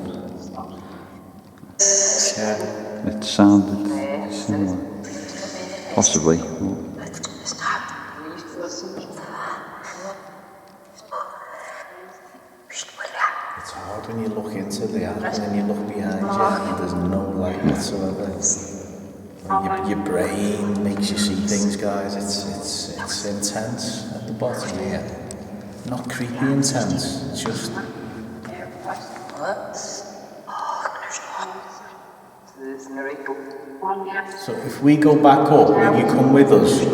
Yeah. It sounded similar. Possibly. It's hard when you look into the app and then you look behind you and there's no light whatsoever. Your brain makes you see things, guys. It's intense at the bottom here. Not creepy intense, it's just... So if we go back up, will you come with us?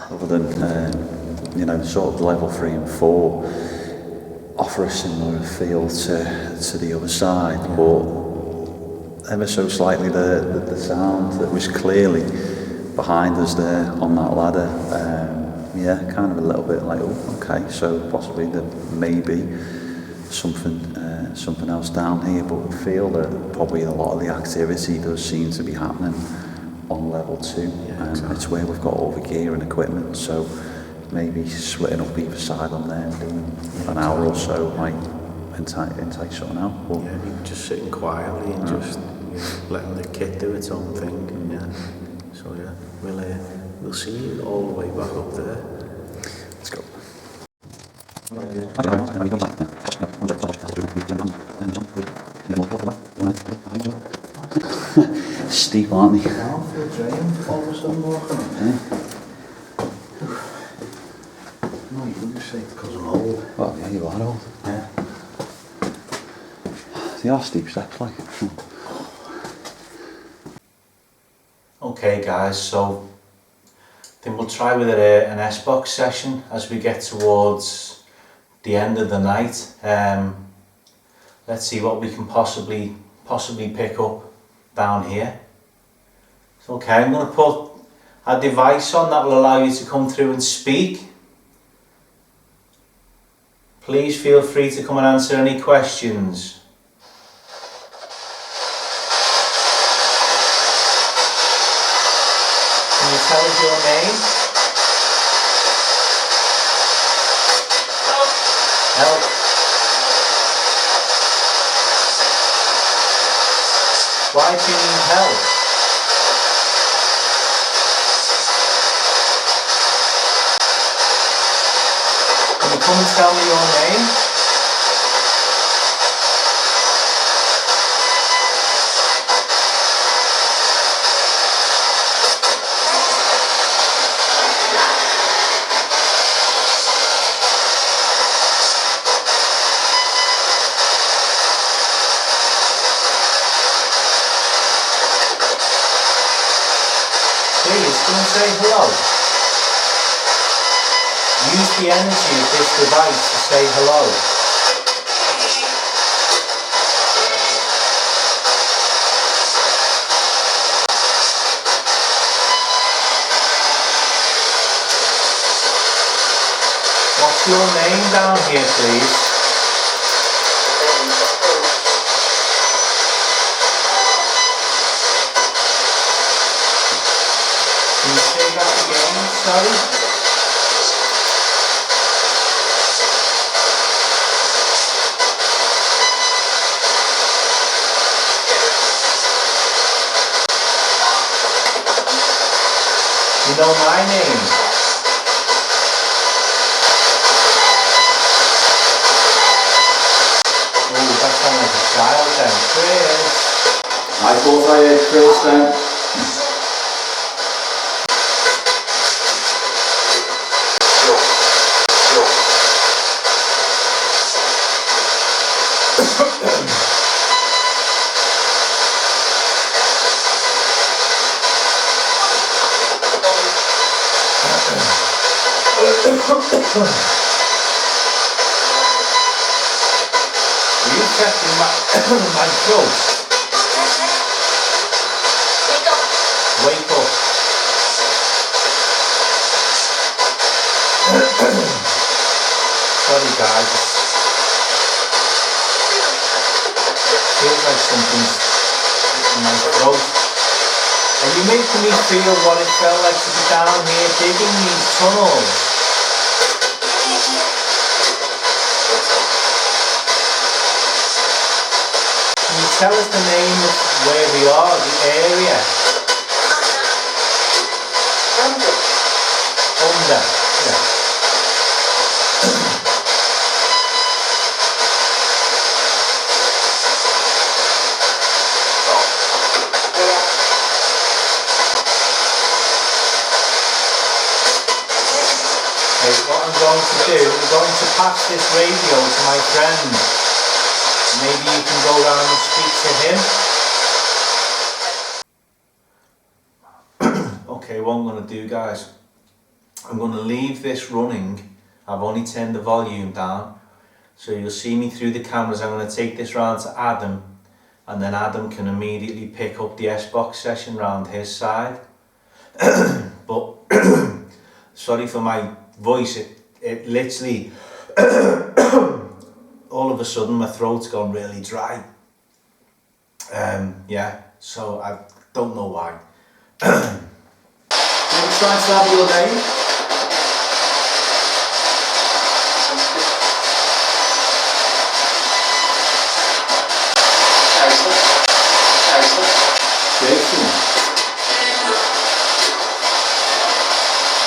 Other than, sort of level 3 and 4 offer a similar feel to the other side, but ever so slightly the sound that was clearly behind us there on that ladder, kind of a little bit like, oh, okay, so possibly there may be something else down here, but we feel that probably a lot of the activity does seem to be happening on level 2, and it's where we've got all the gear and equipment, so maybe splitting up either side on there and doing an hour or so might entice something out. But just sitting quietly and just letting the kit do its own thing, and so we'll see you all the way back up there. Let's go. Steep, aren't they? Down for a drain, all of a sudden walking up. No, you wouldn't say it because I'm old. Well, yeah, you are old. Yeah. They are steep steps, like. Okay, guys, so then we'll try with an S-Box session as we get towards the end of the night. Let's see what we can possibly pick up down here. So, okay, I'm going to put a device on that will allow you to come through and speak. Please feel free to come and answer any questions. Can you tell us your name? Help. Why do you need help? Can you come and tell me your name? Come and say hello. Use the energy of this device to say hello. What's your name down here, please? Can you say that again? Sorry? You know my name? Oh, that sounds like a child then. Chris. I thought I heard Chris then. Are you testing my, my throat? Wake up. Sorry guys. Feels like something's in my throat. And you're making me feel what it felt like to be down here digging these tunnels. Can you tell us the name of where we are, the area? Under. Yeah. Okay, what I'm going to do, I'm going to pass this radio to my friend. Maybe you can go round and speak to him. Okay, what I'm going to do, guys, I'm going to leave this running. I've only turned the volume down, so you'll see me through the cameras. I'm going to take this round to Adam, and then Adam can immediately pick up the S-Box session round his side. But sorry for my voice, it literally all of a sudden my throat's gone really dry. Yeah, so I don't know why. Can you try and have your name? Jason.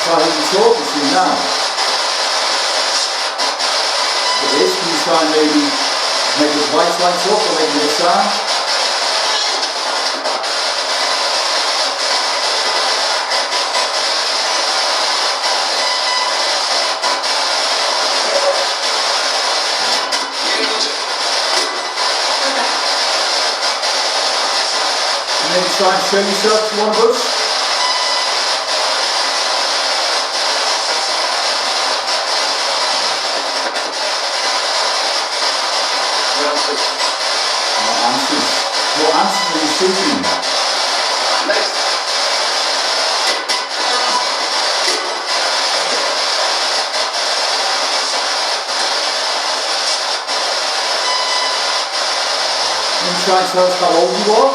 Try to talk to you now. It is, can you try and maybe make the white lights up or maybe the sound? Maybe try and show yourself to one of us. What answers are you seeking? Can you try and tell us how old you are?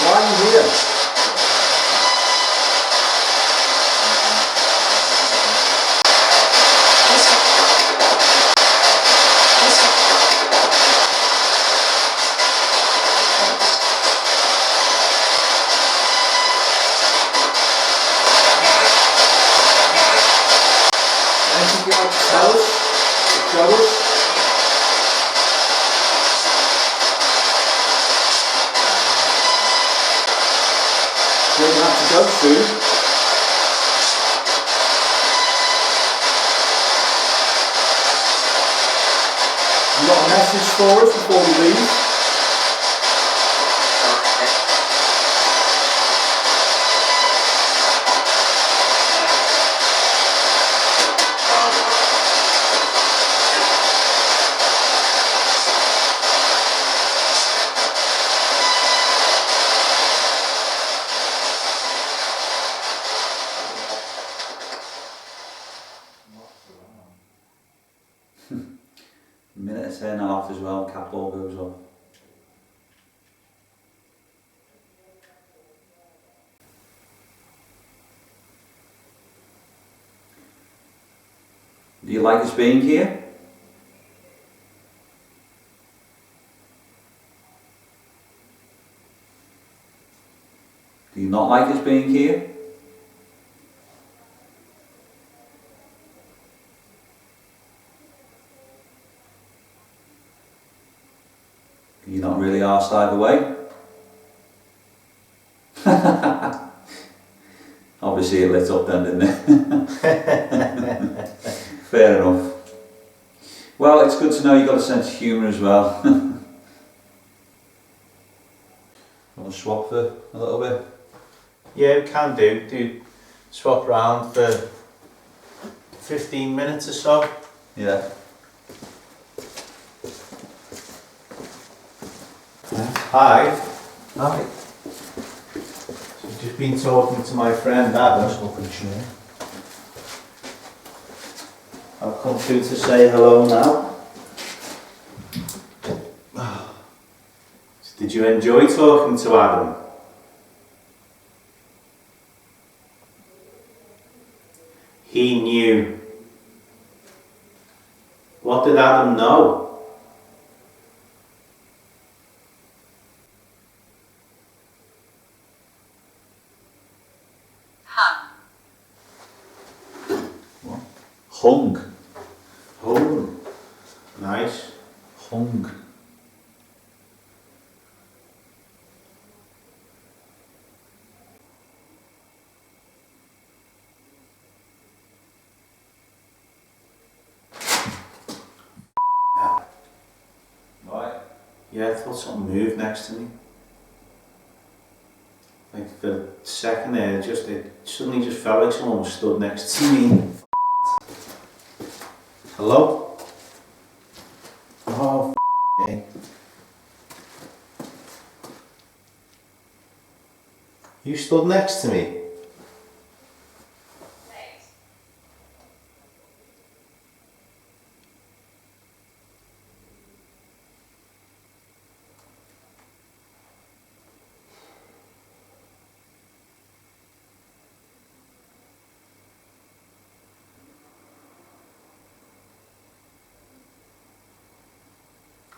Why are you here? Can message for us before we leave? Minute to turn that off as well, cap all goes off. Do you like us being here? Do you not like us being here? You're not really arsed either way. Obviously it lit up then, didn't it? Fair enough. Well, it's good to know you've got a sense of humour as well. Want to swap for a little bit? Yeah, we can do swap round for 15 minutes or so. Yeah. Hi. Hi. So I've just been talking to my friend Adam. I've come through to say hello now. Did you enjoy talking to Adam? He knew. What did Adam know? Hung. Oh, nice. Hung. Right. Yeah, I thought something moved next to me. Like for a second there, it suddenly just felt like someone was stood next to me. Hello? Oh, f***ing. You stood next to me?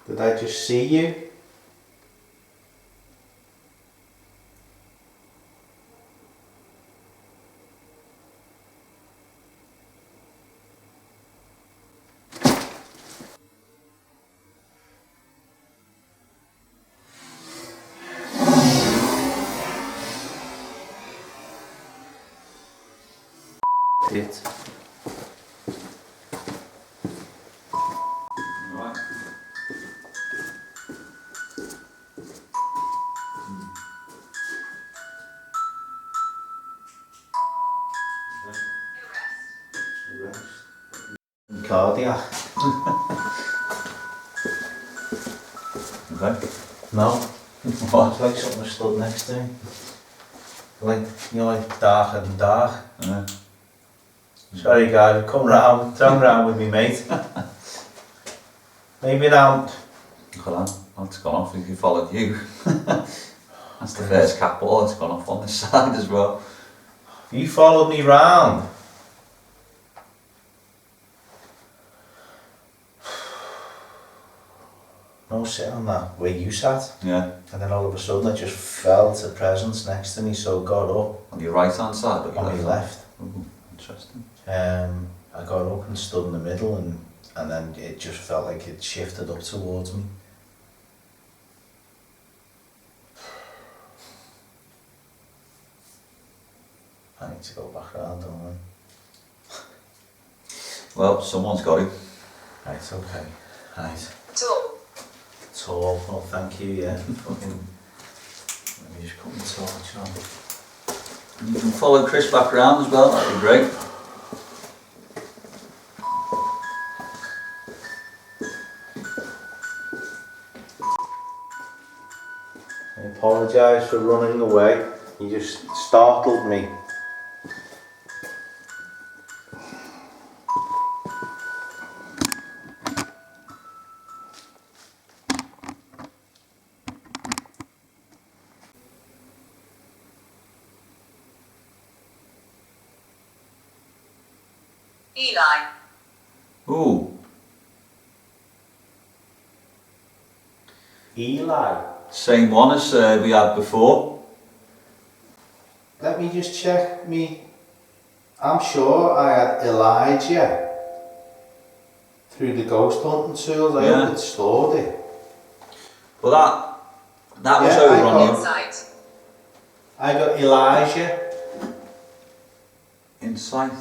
Did I just see you? It. Right. Cardiac. Okay. No. What? It's like something stood next to me. Like, you know, like darker and dark. Yeah. Sorry guys, come round with me mate. Maybe round. Hold on. Oh, it's gone off if you followed you. That's the first cap ball that's gone off on this side as well. You followed me round. No, sit on that where you sat. Yeah. And then all of a sudden I just felt a presence next to me, so got up On your right hand side or your on my left. Ooh, interesting. I got up and stood in the middle, and then it just felt like it shifted up towards me. I need to go back around, don't I? Well, someone's got it. Right, okay. Right. Door. Tall. Oh, thank you. Yeah. Fucking. Let me just put my torch on. You can follow Chris back around as well, that'd be great. I apologise for running away. You just startled me. Eli. Ooh, Eli. same one as we had before. Let me just check me. I'm sure I had Elijah through the ghost hunting tools. I Yeah. hope it stored it. Well, that was Yeah, over I on got- the Insight. I got Elijah. insight.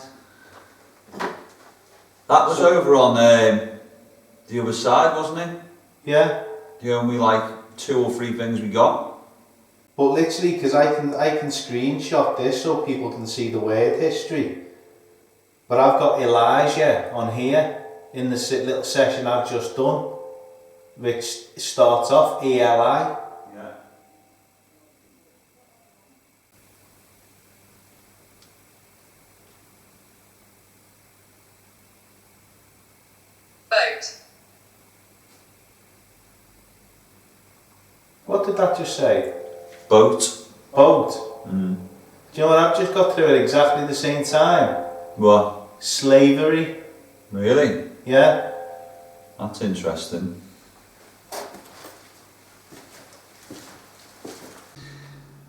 That was over on the other side, wasn't it? Yeah. The only like 2 or 3 things we got. But literally, because I can screenshot this so people can see the word history. But I've got Elijah on here in the little session I've just done, which starts off ELI. Yeah. Boat. What did that just say? Boat. Boat. Mm. Do you know what I've just got through at exactly the same time? What? Slavery. Really? Yeah. That's interesting.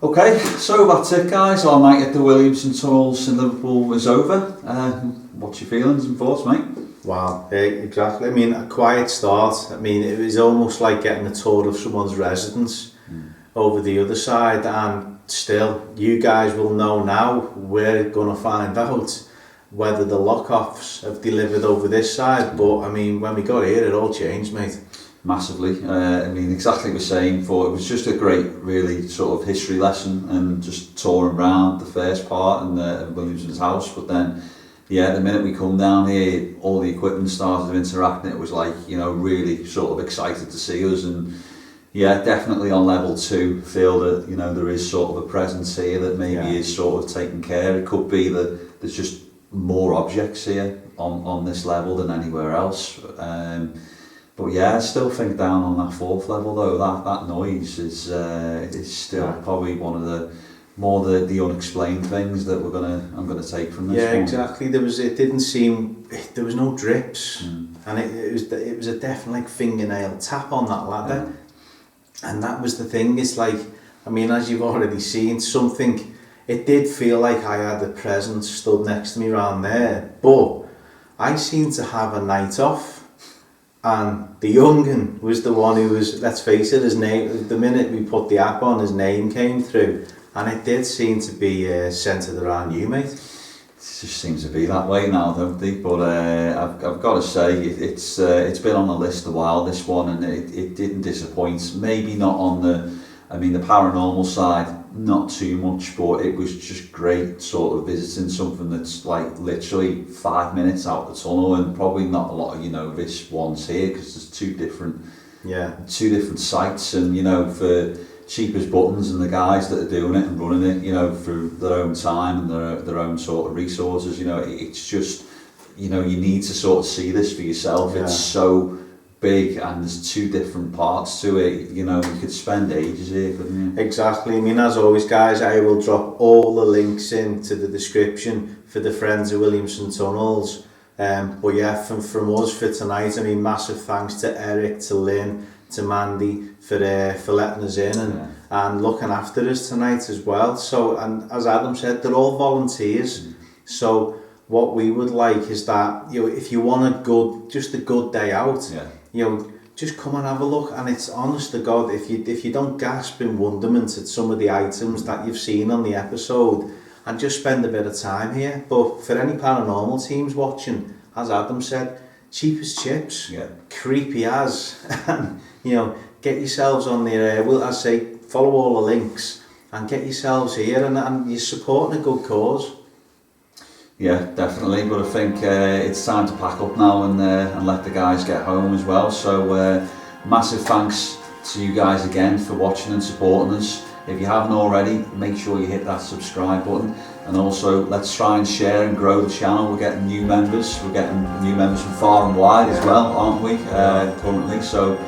Okay, so that's it guys. Our night at the Williamson Tunnels in Liverpool is over. What's your feelings and thoughts, mate? Wow, exactly. I mean, a quiet start. I mean, it was almost like getting a tour of someone's residence over the other side, and still, you guys will know now. We're going to find out whether the lock-offs have delivered over this side, but I mean, when we got here, it all changed, mate. Massively. I mean, exactly the same. For it was just a great, really sort of history lesson, and just touring around the first part and Williamson's house. But then, yeah, the minute we come down here, all the equipment started interacting. It was like, you know, really sort of excited to see us. And yeah, definitely on level 2, feel that, you know, there is sort of a presence here that maybe is sort of taking care. It could be that there's just more objects here on this level than anywhere else. But yeah, I still think down on that 4th level though, that noise is still probably one of the more the unexplained things that I'm gonna take from this one. Exactly. There was no drips, and it was a definite like fingernail tap on that ladder, and that was the thing. It's like, I mean, as you've already seen, something. It did feel like I had a presence stood next to me around there, but I seemed to have a night off. And the young'un was the one who was, let's face it, his name, the minute we put the app on, his name came through. And it did seem to be centred around you, mate. It just seems to be that way now, don't they? But I've got to say, it's been on the list a while, this one, and it didn't disappoint. Maybe not on the paranormal side, not too much, but it was just great sort of visiting something that's like literally 5 minutes out the tunnel, and probably not a lot of, you know, this one's here because there's two different sites, and you know, for cheap as buttons and the guys that are doing it and running it, you know, through their own time and their own sort of resources, you know, it's just, you know, you need to sort of see this for yourself. It's so big and there's 2 different parts to it, you know, you could spend ages here, couldn't you? Exactly. I mean, as always guys, I will drop all the links into the description for the Friends of Williamson Tunnels. But yeah, from us for tonight, I mean, massive thanks to Eric, to Lynn, to Mandy for letting us in and looking after us tonight as well. So, and as Adam said, they're all volunteers. So what we would like is that, you know, if you want a good day out, you know, just come and have a look. And it's honest to God, if you don't gasp in wonderment at some of the items that you've seen on the episode, and just spend a bit of time here. But for any paranormal teams watching, as Adam said, cheap as chips, creepy as, and you know, get yourselves on there. Well, I say, follow all the links and get yourselves here, and you're supporting a good cause. Yeah, definitely. But I think it's time to pack up now and let the guys get home as well. So massive thanks to you guys again for watching and supporting us. If you haven't already, make sure you hit that subscribe button, and also let's try and share and grow the channel. We're getting new members. We're getting new members from far and wide as well, aren't we? Currently. So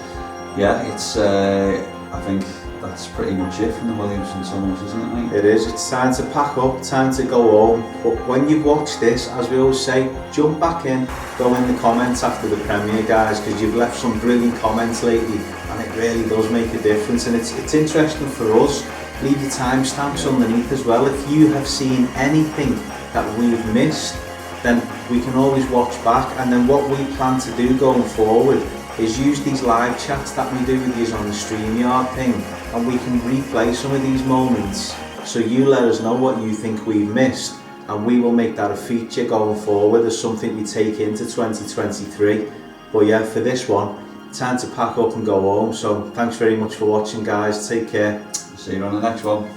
yeah, it's I think that's pretty much it from the Williamson Tunnels, isn't it, mate? It is. It's time to pack up, time to go home. But when you've watched this, as we always say, jump back in, go in the comments after the premiere, guys, because you've left some brilliant comments lately, and it really does make a difference. And it's interesting for us. Leave your timestamps underneath as well. If you have seen anything that we've missed, then we can always watch back. And then what we plan to do going forward is use these live chats that we do with you on the StreamYard thing, and we can replay some of these moments, so you let us know what you think we've missed, and we will make that a feature going forward as something we take into 2023. But yeah, for this one, time to pack up and go home. So thanks very much for watching, guys. Take care. See you on the next one.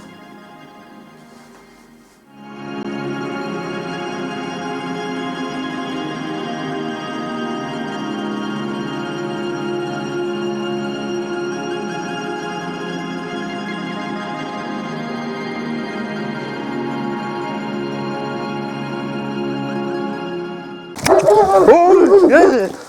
Oh,